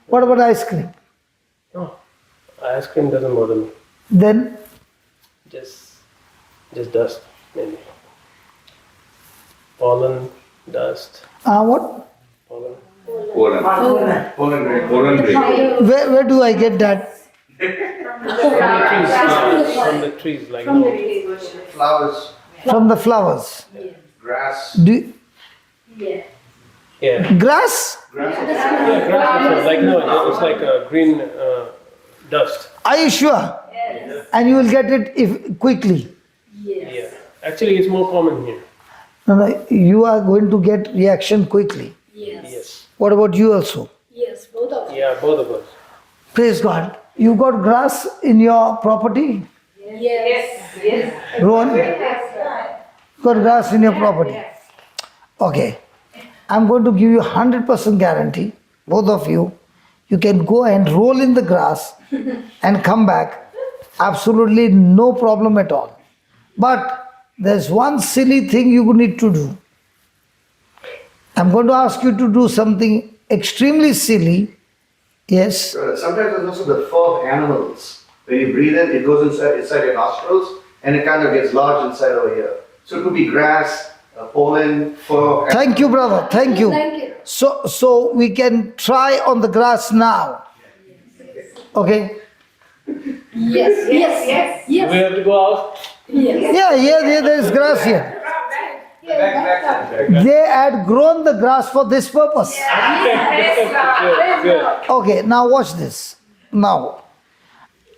Speaker 1: What about ice cream?
Speaker 5: No, ice cream doesn't bother me.
Speaker 1: Then
Speaker 5: Just dust mainly. Pollen, dust,
Speaker 1: what?
Speaker 5: pollen.
Speaker 3: Pollen grain.
Speaker 1: Where do I get that?
Speaker 5: From the trees, like
Speaker 3: Flowers,
Speaker 1: From the flowers.
Speaker 3: grass.
Speaker 1: Do
Speaker 5: yeah,
Speaker 1: grass?
Speaker 5: grass also. Like it's like a green dust.
Speaker 1: Are you sure? And you will get it if quickly.
Speaker 5: Yeah, actually, it's more common here.
Speaker 1: No, you are going to get reaction quickly.
Speaker 5: Yes.
Speaker 1: What about you also?
Speaker 10: Yes, both of them.
Speaker 5: Yeah, both of us.
Speaker 1: Praise God. You got grass in your property?
Speaker 10: Yes.
Speaker 1: Rowan? Got grass in your property? Okay. I'm going to give you 100% guarantee, both of you. You can go and roll in the grass and come back. Absolutely no problem at all. But there's one silly thing you need to do. I'm going to ask you to do something extremely silly. Yes.
Speaker 3: Sometimes there's also the fur of animals. When you breathe in, it goes inside your nostrils and it kind of gets lodged inside over here. So it could be grass, pollen, fur.
Speaker 1: Thank you, brother. Thank you.
Speaker 10: Thank you.
Speaker 1: So we can try on the grass now. Okay?
Speaker 10: Yes.
Speaker 5: We have to go out.
Speaker 1: Yeah, there is grass here. They had grown the grass for this purpose.
Speaker 5: Good.
Speaker 1: Okay, now watch this. Now,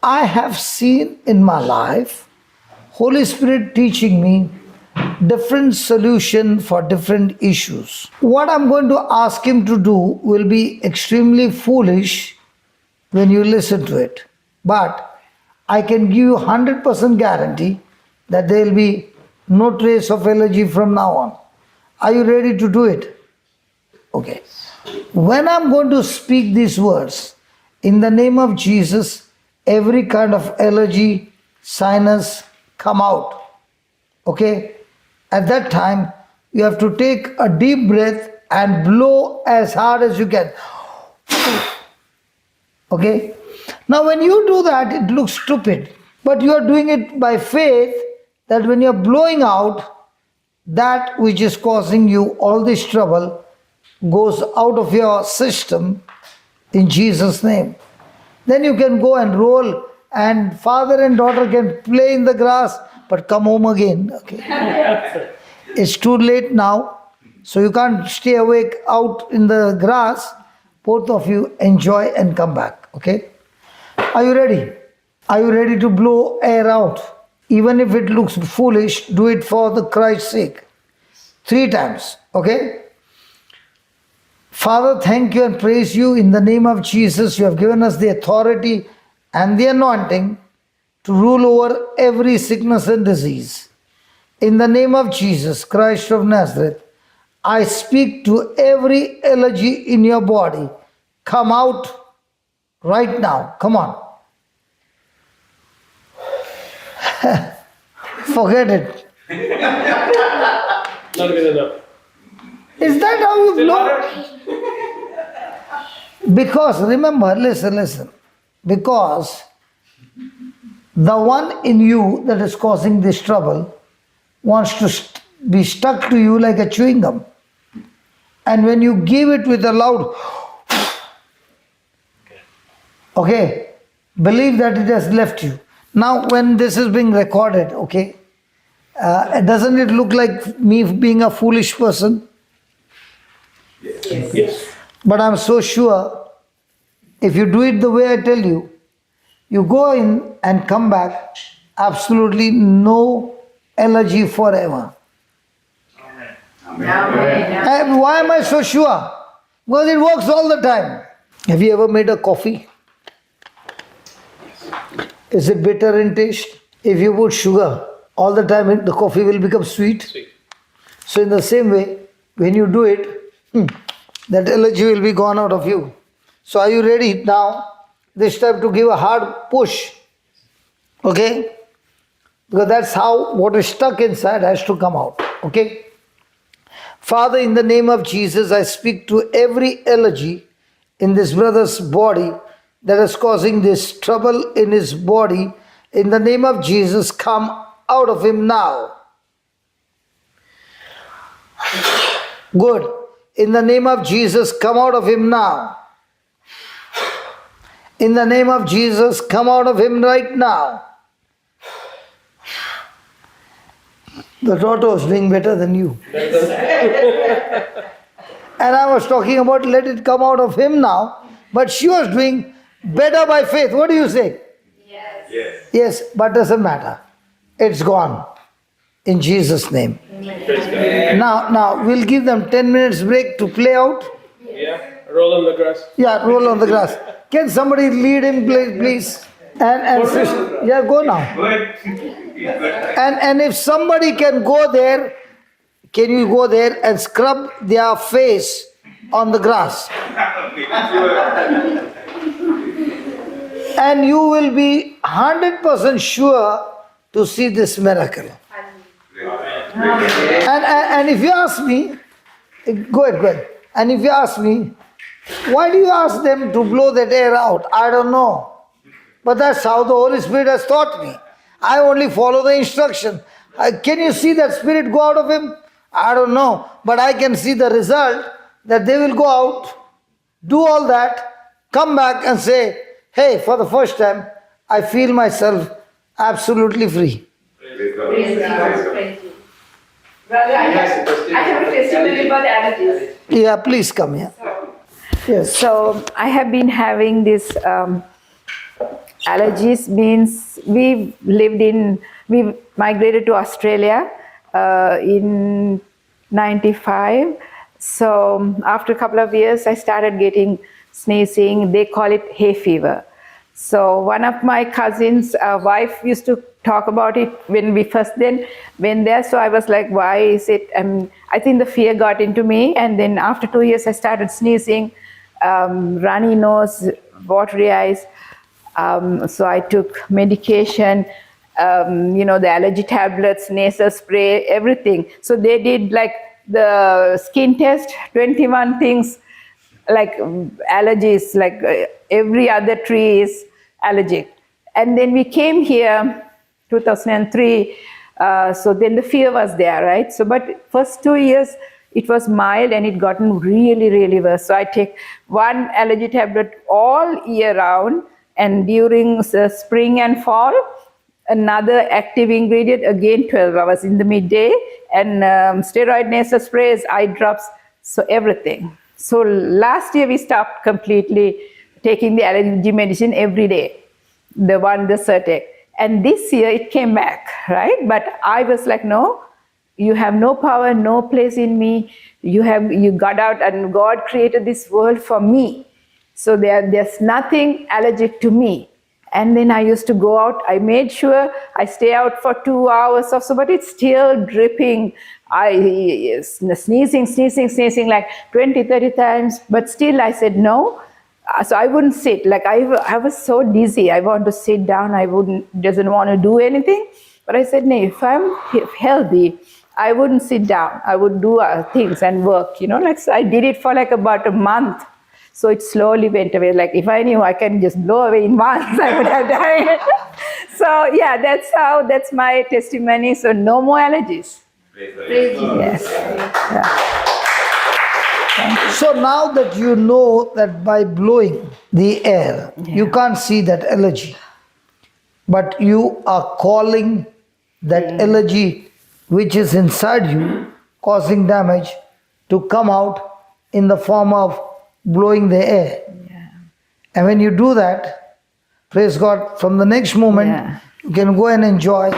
Speaker 1: I have seen in my life Holy Spirit teaching me different solution for different issues. What I'm going to ask him to do will be extremely foolish when you listen to it. But I can give you 100% guarantee that there will be no trace of allergy from now on. Are you ready to do it? Okay. When I'm going to speak these words, in the name of Jesus, every kind of allergy, sinus, come out. Okay? At that time, you have to take a deep breath and blow as hard as you can. Okay? Now, when you do that, it looks stupid. But you are doing it by faith that when you are blowing out, that which is causing you all this trouble goes out of your system in Jesus' name. Then you can go and roll, and father and daughter can play in the grass, but come home again. Okay. It's too late now, so you can't stay awake out in the grass. Both of you enjoy and come back. Okay. Are you ready? Are you ready to blow air out? Even if it looks foolish, do it for the Christ's sake. 3 times. Okay. Father, thank you and praise you in the name of Jesus. You have given us the authority and the anointing to rule over every sickness and disease. In the name of Jesus Christ of Nazareth, I speak to every allergy in your body. Come out right now. Come on. Forget it.
Speaker 5: Not good enough.
Speaker 1: Is that how you blow? Because, remember, listen. Because the one in you that is causing this trouble wants to be stuck to you like a chewing gum. And when you give it with a loud, okay, believe that it has left you. Now, when this is being recorded, okay, doesn't it look like me being a foolish person?
Speaker 5: Yes.
Speaker 1: But I'm so sure if you do it the way I tell you, you go in and come back, absolutely no allergy forever. And why am I so sure? Because it works all the time. Have you ever made a coffee? Is it bitter in taste? If you put sugar, all the time the coffee will become sweet. So in the same way, when you do it, that allergy will be gone out of you. So are you ready now, this time to give a hard push? Okay? Because that's how what is stuck inside has to come out. Okay? Father, in the name of Jesus, I speak to every allergy in this brother's body that is causing this trouble in his body. In the name of Jesus, come out of him now. Good. In the name of Jesus, come out of him now. In the name of Jesus, come out of him right now. The daughter is doing better than you. And I was talking about let it come out of him now, but she was doing better by faith. What do you say?
Speaker 6: Yes.
Speaker 1: Yes, but doesn't matter. It's gone. In Jesus' name. Now we'll give them 10 minutes break to play out.
Speaker 5: Yeah. Roll on the grass.
Speaker 1: Yeah, roll on the grass. Can somebody lead him, please? And yeah, go now. And if somebody can go there, can you go there and scrub their face on the grass? And you will be 100% sure to see this miracle. And if you ask me, go ahead. And if you ask me, why do you ask them to blow that air out? I don't know. But that's how the Holy Spirit has taught me. I only follow the instruction. Can you see that spirit go out of him? I don't know. But I can see the result that they will go out, do all that, come back and say, hey, for the first time, I feel myself absolutely free.
Speaker 8: Praise God. Praise you. Brother, I have a testimony about allergies.
Speaker 1: Yeah, please come here. Yes.
Speaker 8: So I have been having this allergies. Means we migrated to Australia in 95. So after a couple of years, I started getting sneezing. They call it hay fever. So one of my cousins' wife used to talk about it when we first then went there. So I was like, why is it? I think the fear got into me. And then after 2 years, I started sneezing, runny nose, watery eyes. So I took medication, the allergy tablets, nasal spray, everything. So they did like the skin test, 21 things, like allergies, like every other tree is allergic. And then we came here 2003, so then the fear was there, right? So but first 2 years it was mild and it gotten really, really worse. So I take one allergy tablet all year round, and during the spring and fall, another active ingredient, again 12 hours in the midday, and steroid nasal sprays, eye drops, so everything. So last year we stopped completely taking the allergy medicine every day, the Zyrtec. And this year it came back, right? But I was like, no, you have no power, no place in me. You got out, and God created this world for me. So there's nothing allergic to me. And then I used to go out. I made sure I stay out for 2 hours or so, but it's still dripping. I sneezing like 20, 30 times. But still I said no. So I wouldn't sit. Like I was so dizzy. I want to sit down. Doesn't want to do anything. But I said, no, if I'm healthy, I wouldn't sit down. I would do things and work, like so I did it for like about a month. So it slowly went away. Like if I knew I can just blow away in months, I would have done it. So yeah, that's my testimony. So no more allergies. Praise God. Yes. Yeah.
Speaker 1: So now that you know that by blowing the air, you can't see that allergy. but you are calling that elegy which is inside you, causing damage, to come out in the form of blowing the air. And when you do that, praise God, from the next moment,
Speaker 8: Yeah.
Speaker 1: you can go and enjoy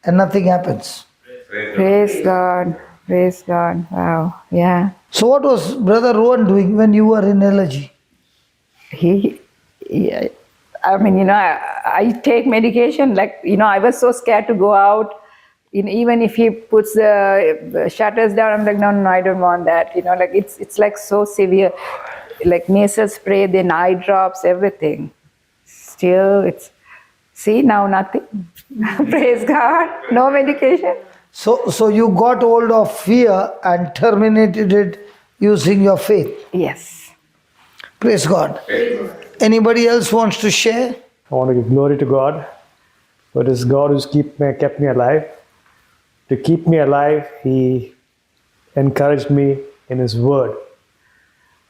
Speaker 1: and nothing happens.
Speaker 8: Praise God. Praise God. Wow. Yeah.
Speaker 1: So what was Brother Rowan doing when you were in elegy?
Speaker 8: Yeah, I mean, I take medication. Like, I was so scared to go out. Even if he puts the shutters down, I'm like, no, I don't want that. Like it's like so severe, like nasal spray, then eye drops, everything. Still, now nothing. Praise God, no medication.
Speaker 1: So you got hold of fear and terminated it using your faith.
Speaker 8: Yes.
Speaker 1: Praise God. Anybody else wants to share?
Speaker 5: I want to give glory to God. But it's God who's kept me alive. To keep me alive, He encouraged me in His Word.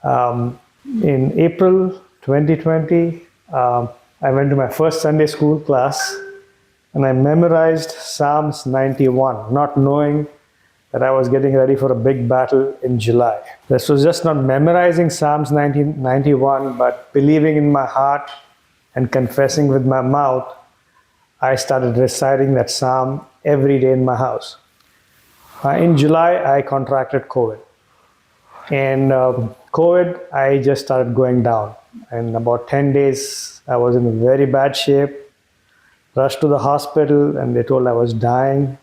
Speaker 5: In April 2020, I went to my first Sunday school class and I memorized Psalms 91, not knowing that I was getting ready for a big battle in July. This was just not memorizing Psalms 91, but believing in my heart and confessing with my mouth. I started reciting that psalm every day in my house. In July, I contracted COVID. And COVID, I just started going down. In about 10 days, I was in very bad shape. Rushed to the hospital and they told I was dying.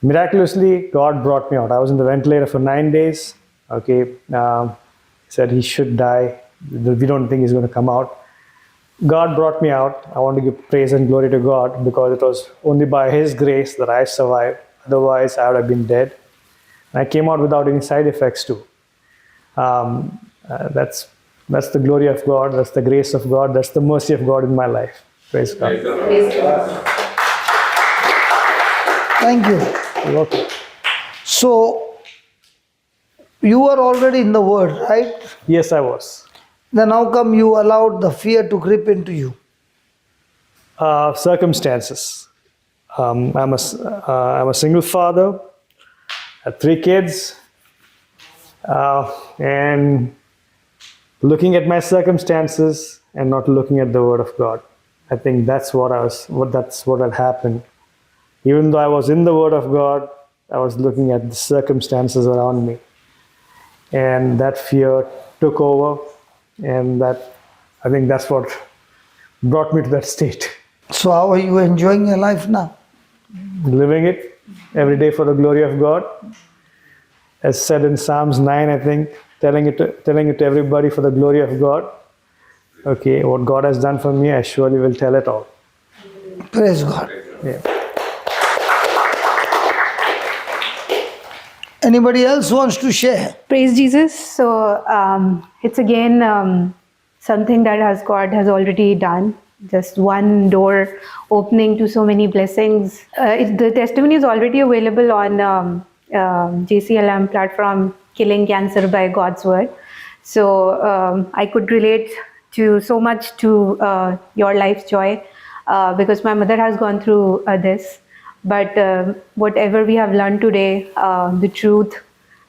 Speaker 5: Miraculously, God brought me out. I was in the ventilator for 9 days. Said he should die. We don't think he's going to come out. God brought me out. I want to give praise and glory to God because it was only by His grace that I survived. Otherwise, I would have been dead. And I came out without any side effects too. That's the glory of God. That's the grace of God. That's the mercy of God in my life. Praise God.
Speaker 1: Thank you.
Speaker 5: You're welcome.
Speaker 1: So, you were already in the Word, right?
Speaker 5: Yes, I was.
Speaker 1: Then how come you allowed the fear to grip into you?
Speaker 5: Circumstances. I'm a single father. I have 3 kids. And looking at my circumstances and not looking at the Word of God. I think that's what had happened. Even though I was in the Word of God, I was looking at the circumstances around me. And that fear took over. And I think that's what brought me to that state.
Speaker 1: So how are you enjoying your life now?
Speaker 5: Living it every day for the glory of God. As said in Psalms 9, I think, telling it to everybody for the glory of God. Okay, what God has done for me, I surely will tell it all.
Speaker 1: Praise God.
Speaker 5: Yeah.
Speaker 1: Anybody else wants to share?
Speaker 10: Praise Jesus. So it's again something that God has already done. Just one door opening to so many blessings. The testimony is already available on JCILM platform, Killing Cancer by God's Word. So I could relate so much to your life's joy because my mother has gone through this. But whatever we have learned today, the truth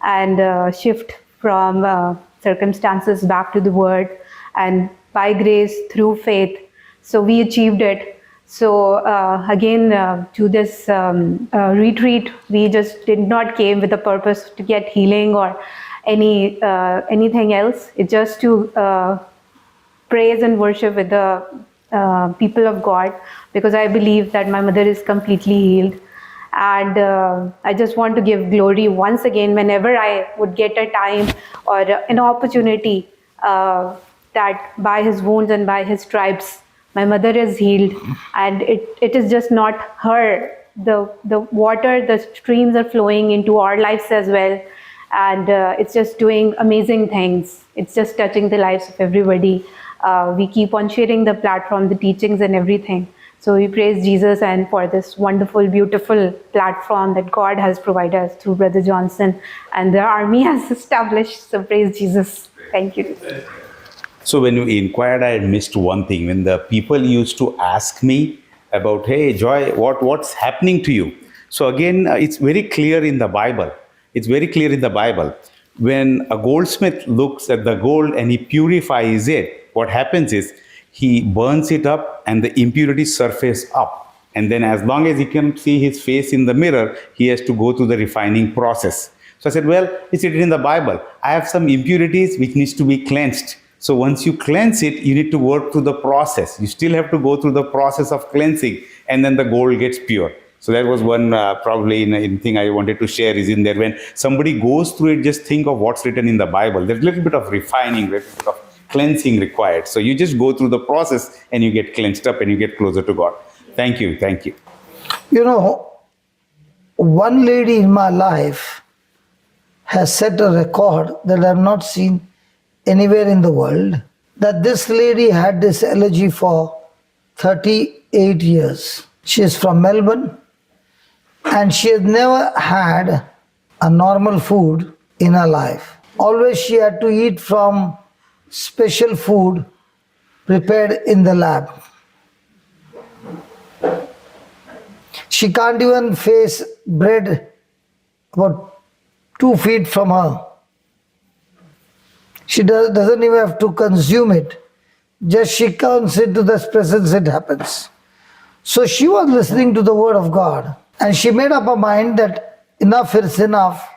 Speaker 10: and shift from circumstances back to the Word, and by grace through faith, so we achieved it. So again, to this retreat, we just did not came with a purpose to get healing or anything else. It's just to praise and worship with the people of God, because I believe that my mother is completely healed. And I just want to give glory once again whenever I would get a time or an opportunity that by His wounds and by His stripes, my mother is healed. And it is just not her. The water, the streams are flowing into our lives as well. And it's just doing amazing things. It's just touching the lives of everybody. We keep on sharing the platform, the teachings and everything. So we praise Jesus and for this wonderful, beautiful platform that God has provided us through Brother Johnson and the army has established. So praise Jesus. Thank you.
Speaker 2: So when you inquired, I had missed one thing. When the people used to ask me about, hey, Joy, what's happening to you? So again, it's very clear in the Bible. It's very clear in the Bible. When a goldsmith looks at the gold and he purifies it, what happens is he burns it up and the impurities surface up. And then as long as he can see his face in the mirror, he has to go through the refining process. So I said, well, it's written in the Bible. I have some impurities which needs to be cleansed. So once you cleanse it, you need to work through the process. You still have to go through the process of cleansing, and then the gold gets pure. So that was one probably in thing I wanted to share is in there. When somebody goes through it, just think of what's written in the Bible. There's a little bit of refining, a little bit of cleansing required. So you just go through the process and you get cleansed up and you get closer to God. Thank you. Thank you.
Speaker 1: You know, one lady in my life has set a record that I've not seen anywhere in the world, that this lady had this allergy for 38 years. She is from Melbourne and she has never had a normal food in her life. Always she had to eat from special food prepared in the lab. She can't even face bread about 2 feet from her. She doesn't even have to consume it. Just she comes into this presence, it happens. So she was listening to the word of God and she made up her mind that enough is enough.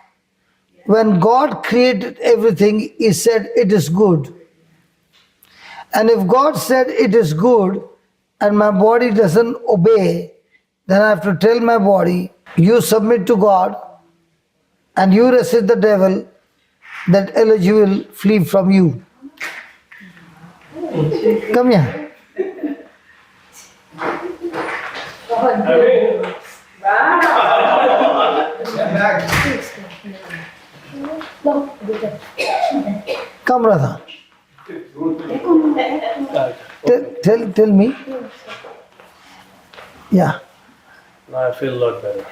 Speaker 1: When God created everything, He said it is good. And if God said it is good and my body doesn't obey, then I have to tell my body, you submit to God and you resist the devil, that allergy will flee from you. Come here. Come, brother. Tell me. Yeah.
Speaker 5: Now I feel a lot better.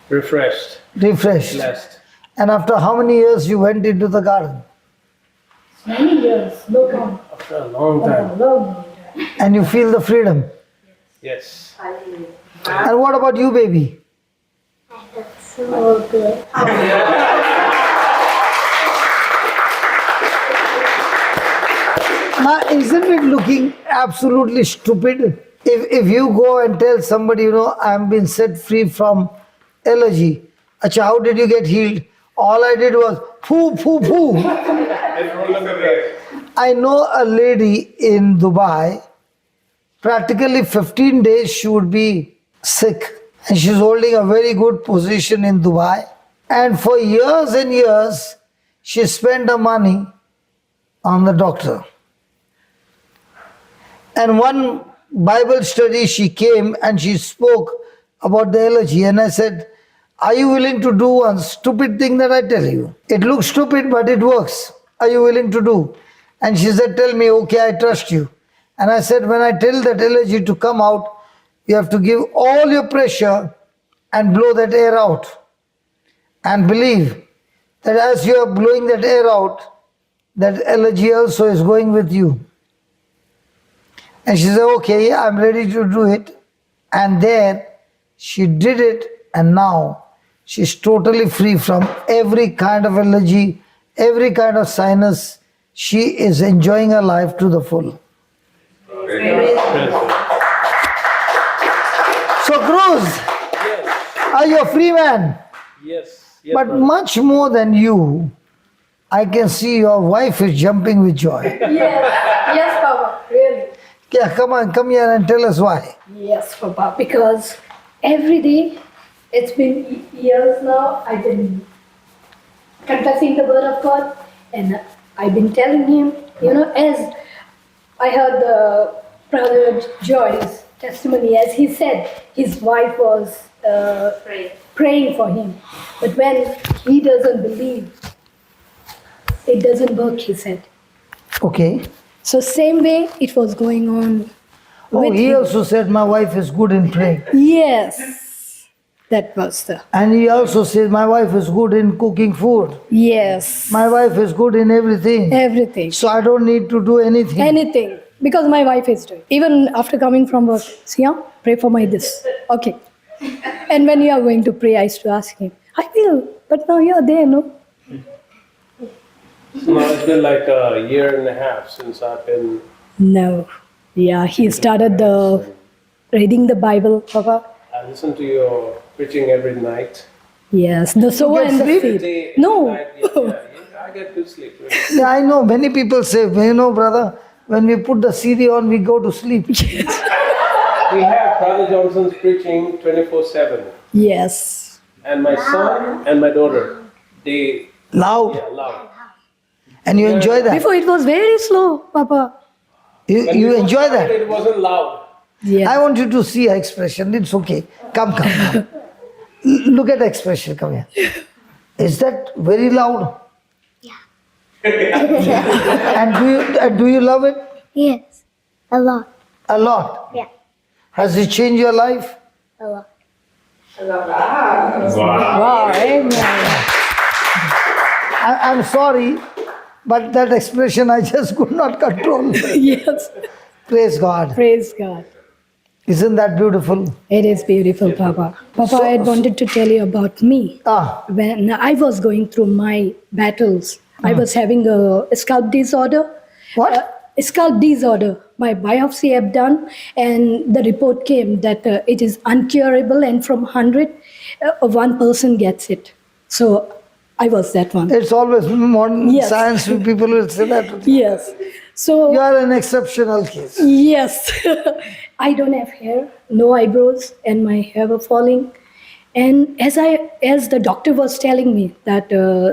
Speaker 5: Refreshed. Blessed.
Speaker 1: And after how many years you went into the garden?
Speaker 6: Many years, no count.
Speaker 5: After a long time.
Speaker 1: And you feel the freedom.
Speaker 5: Yes.
Speaker 1: And what about you, baby?
Speaker 6: That's so good.
Speaker 1: Now, isn't it looking absolutely stupid? If you go and tell somebody, you know, I'm been set free from allergy. Acha, how did you get healed? All I did was poo, poo, poo. I know a lady in Dubai, practically 15 days she would be sick. And she's holding a very good position in Dubai. And for years and years, she spent her money on the doctor. And one Bible study, she came and she spoke about the allergy. And I said, are you willing to do one stupid thing that I tell you? It looks stupid, but it works. Are you willing to do? And she said, tell me, okay, I trust you. And I said, when I tell that allergy to come out, you have to give all your pressure and blow that air out. And believe that as you are blowing that air out, that allergy also is going with you. And she said, okay, I'm ready to do it. And then she did it, and now she's totally free from every kind of allergy, every kind of sinus. She is enjoying her life to the full. So, Cruz, are you a free man?
Speaker 5: Yes.
Speaker 1: But much more than you, I can see your wife is jumping with joy.
Speaker 6: Yes, Papa, really.
Speaker 1: Yeah, come on, come here and tell us why.
Speaker 6: Yes, Papa, because every day, it's been years now, I've been confessing the word of God, and I've been telling him, you know, as I heard the brother Joy's testimony, as he said, his wife was praying for him. But when he doesn't believe, it doesn't work, he said.
Speaker 1: Okay.
Speaker 6: So same way it was going on.
Speaker 1: Oh, he also said my wife is good in praying.
Speaker 6: Yes, that was the.
Speaker 1: And he also said my wife is good in cooking food.
Speaker 6: Yes.
Speaker 1: My wife is good in everything.
Speaker 6: Everything.
Speaker 1: So I don't need to do anything.
Speaker 6: Anything. because my wife is doing. Even after coming from work, Sia, pray for my this. Okay. And when you are going to pray, I used to ask him, I will, but now you are there, no?
Speaker 11: So now it's been like a year and a half since I've been.
Speaker 6: No. Yeah, he started reading the Bible, Papa.
Speaker 11: I listen to your preaching every night.
Speaker 6: Yes, the sower and the
Speaker 11: Every
Speaker 6: seed.
Speaker 11: day,
Speaker 6: No.
Speaker 11: night, yeah, I get good sleep. Really.
Speaker 1: Yeah, I know. Many people say, brother, when we put the CD on, we go to sleep.
Speaker 11: We have Brother Johnson's preaching 24/7.
Speaker 6: Yes.
Speaker 11: And my son and my daughter, they
Speaker 1: Loud.
Speaker 11: loud.
Speaker 1: And you enjoy that.
Speaker 6: Before it was very slow, Papa.
Speaker 1: You enjoy that.
Speaker 11: It wasn't loud.
Speaker 6: Yeah.
Speaker 1: I want you to see her expression. It's okay. Come. Look at the expression. Come here. Is that very loud? Yeah. And do you love it?
Speaker 12: Yes, a lot.
Speaker 1: A lot.
Speaker 12: Yeah,
Speaker 1: Has it changed your life?
Speaker 12: a lot.
Speaker 6: Wow, amen.
Speaker 1: I'm sorry, but that expression I just could not control.
Speaker 6: Yes.
Speaker 1: Praise God.
Speaker 6: Praise God.
Speaker 1: Isn't that beautiful?
Speaker 6: It is beautiful, Papa. Papa, I had wanted to tell you about me. When I was going through my battles, I was having a scalp disorder.
Speaker 1: What?
Speaker 6: A scalp disorder. My biopsy had done, and the report came that it is uncurable, and from 100, 1% gets it. So I was that one.
Speaker 1: It's always modern
Speaker 6: Yes.
Speaker 1: science people will say that.
Speaker 6: Yes. So
Speaker 1: You are an exceptional case.
Speaker 6: yes, I don't have hair, no eyebrows, and my hair were falling. And as the doctor was telling me that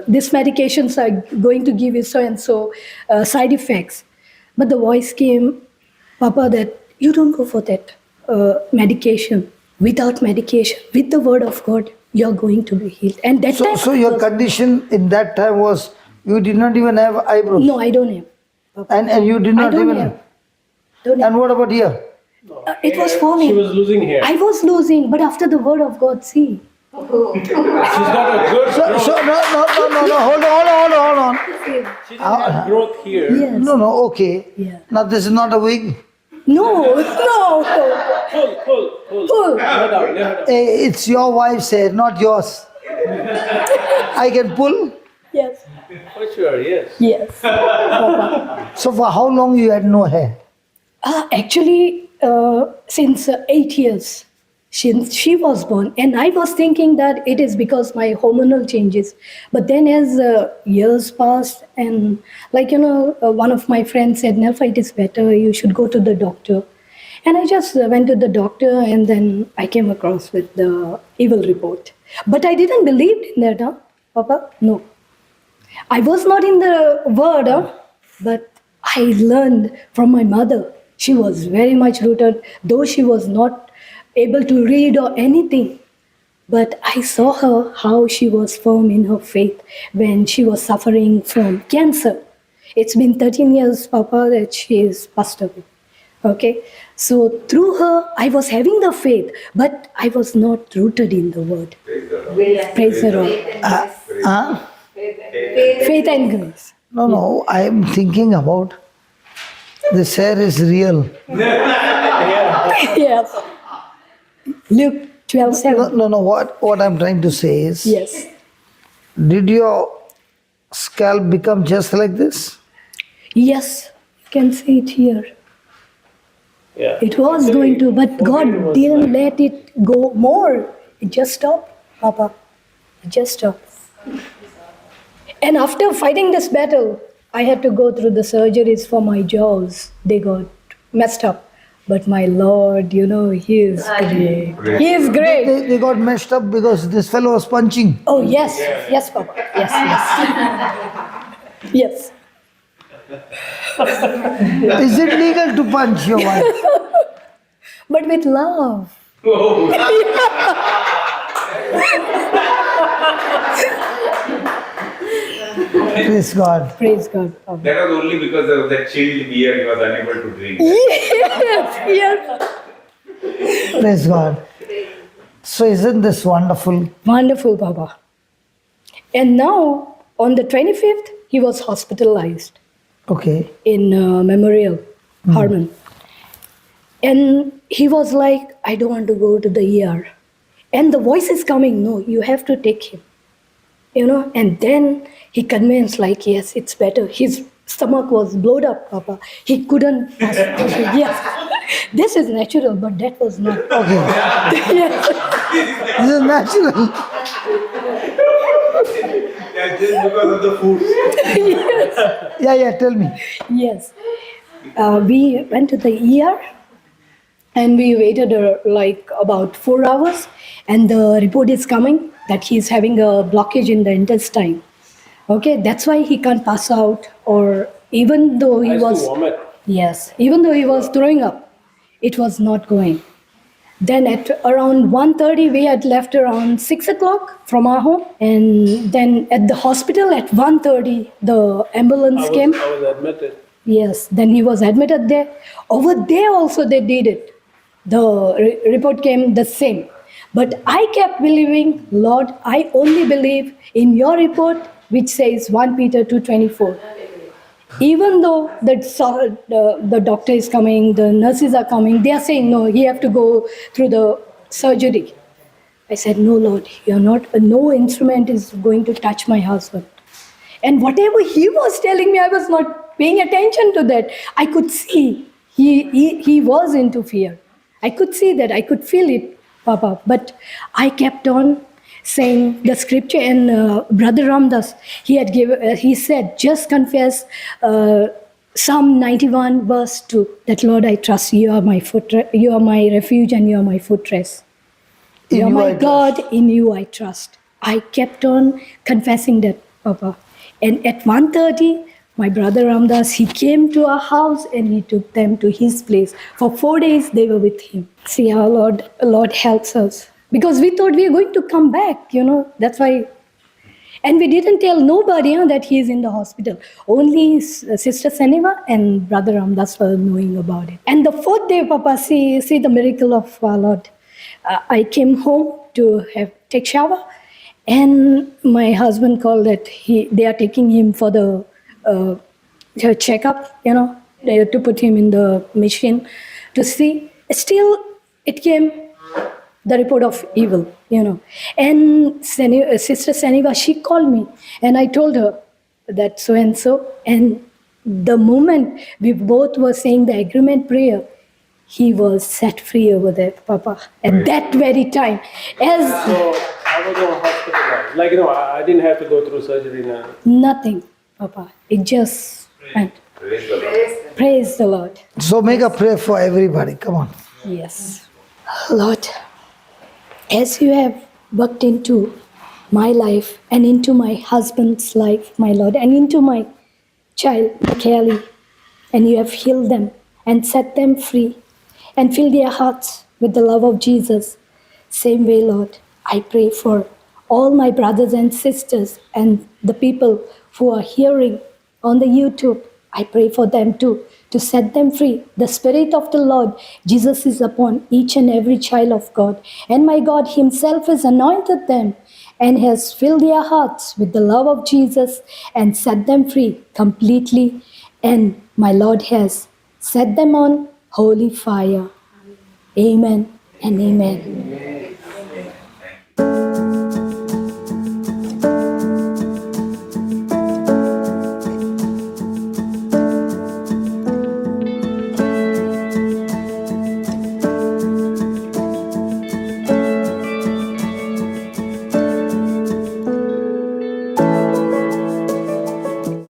Speaker 6: these medications are going to give you so and so side effects, but the voice came, Papa, that you don't go for that medication. Without medication, with the word of God, you're going to be healed. And that time,
Speaker 1: So your condition in that time was you did not even have eyebrows.
Speaker 6: no, I don't have.
Speaker 1: And you did
Speaker 6: I
Speaker 1: not
Speaker 6: don't
Speaker 1: even.
Speaker 6: have. Don't have.
Speaker 1: And what about here?
Speaker 6: It was falling.
Speaker 11: She was losing hair.
Speaker 6: I was losing, but after the word of God, see.
Speaker 11: She's got a good growth.
Speaker 1: So no. Hold on.
Speaker 11: She didn't have growth here.
Speaker 6: Yes.
Speaker 1: No. Okay.
Speaker 6: Yeah.
Speaker 1: Now this is not a wig.
Speaker 6: No.
Speaker 11: Pull.
Speaker 6: Pull.
Speaker 11: Lay her down.
Speaker 1: It's your wife's hair, not yours. I can pull.
Speaker 6: Yes.
Speaker 11: For sure, yes.
Speaker 6: Yes.
Speaker 1: So for how long you had no hair?
Speaker 6: Actually, since 8 years, since she was born. And I was thinking that it is because my hormonal changes. But then as years passed and one of my friends said, Nelfa, it is better, you should go to the doctor. And I just went to the doctor and then I came across with the evil report. But I didn't believe in that, huh? Papa? No. I was not in the word, but I learned from my mother. She was very much rooted, though she was not able to read or anything. But I saw her, how she was firm in her faith when she was suffering from cancer. It's been 13 years, Papa, that she is passed away. Okay? So through her, I was having the faith, but I was not rooted in the word. Praise the Lord. Faith and grace.
Speaker 1: No, I am thinking about this hair is real.
Speaker 6: Yes. Luke 12:7.
Speaker 1: No, what I'm trying to say is,
Speaker 6: Yes.
Speaker 1: did your scalp become just like this?
Speaker 6: Yes. You can see it here.
Speaker 11: Yeah.
Speaker 6: It was going to, but God didn't let it go more. It just stopped, Papa. It just stopped. And after fighting this battle, I had to go through the surgeries for my jaws. They got messed up. But my Lord, He is great. He is great.
Speaker 1: They got messed up because this fellow was punching.
Speaker 6: Oh, yes. Yes, Papa. Yes. Yes.
Speaker 1: Is it legal to punch your wife?
Speaker 6: But with love.
Speaker 1: Praise God.
Speaker 6: Praise God, Papa.
Speaker 2: That was only because of that chilled beer he was unable to drink.
Speaker 6: Yes.
Speaker 1: Praise God. So isn't this wonderful?
Speaker 6: Wonderful, Baba. And now, on the 25th, he was hospitalized
Speaker 1: Okay.
Speaker 6: in Memorial. Harmon. And he was like, I don't want to go to the ER. And the voice is coming, no, you have to take him. And then he convinced, like, yes, it's better. His stomach was blown up, Papa. He couldn't pass. Yes, this is natural, but that was not.
Speaker 1: Okay.
Speaker 6: Yes.
Speaker 1: This is natural.
Speaker 11: That's just because of the food.
Speaker 6: Yes.
Speaker 1: Yeah, tell me.
Speaker 6: Yes. We went to the ER and we waited like about 4 hours, and the report is coming that he's having a blockage in the intestine. Okay, that's why he can't pass out, or even though he was.
Speaker 11: Vomit.
Speaker 6: Yes, even though he was throwing up, it was not going. Then at around 1:30, we had left around 6 o'clock from our home. And then at the hospital at 1:30, the ambulance came.
Speaker 11: I was admitted.
Speaker 6: Yes, then he was admitted there. Over there also they did it. The report came the same. But I kept believing, Lord, I only believe in your report, which says 1 Peter 2:24. Even though the doctor is coming, the nurses are coming, they are saying, no, he have to go through the surgery. I said, no, Lord, you're not, no instrument is going to touch my husband. And whatever he was telling me, I was not paying attention to that. I could see he was into fear. I could see that, I could feel it, Papa. But I kept on saying the scripture, and Brother Ramdas, he said, just confess Psalm 91 verse 2, that Lord, I trust you are my you are my refuge and you are my fortress. You are my God, in you I trust. I kept on confessing that, Papa. And at 1:30, my brother Ramdas, he came to our house and he took them to his place. For 4 days, they were with him. See how Lord helps us. Because we thought we were going to come back, that's why. And we didn't tell nobody that he is in the hospital. Only Sister Saniva and Brother Ramdas were knowing about it. And the 4th day, Papa, see the miracle of our Lord. I came home to take shower, and my husband called that they are taking him for the checkup, to put him in the machine to see. Still, it came the report of evil, And Sister Saniva, she called me, and I told her that so and so. And the moment we both were saying the agreement prayer, he was set free over there, Papa. At that very time,
Speaker 11: So I was hospitalized. Like, I didn't have to go through surgery now.
Speaker 6: Nothing, Papa. It just went. Praise the Lord.
Speaker 1: So make a prayer for everybody. Come on.
Speaker 6: Yes. Lord, as you have worked into my life and into my husband's life, my Lord, and into my child, Kelly, and you have healed them and set them free and filled their hearts with the love of Jesus. Same way, Lord, I pray for all my brothers and sisters and the people who are hearing on the YouTube. I pray for them too, to set them free. The Spirit of the Lord, Jesus, is upon each and every child of God. And my God himself has anointed them and has filled their hearts with the love of Jesus and set them free completely. And my Lord has set them on holy fire. Amen and amen.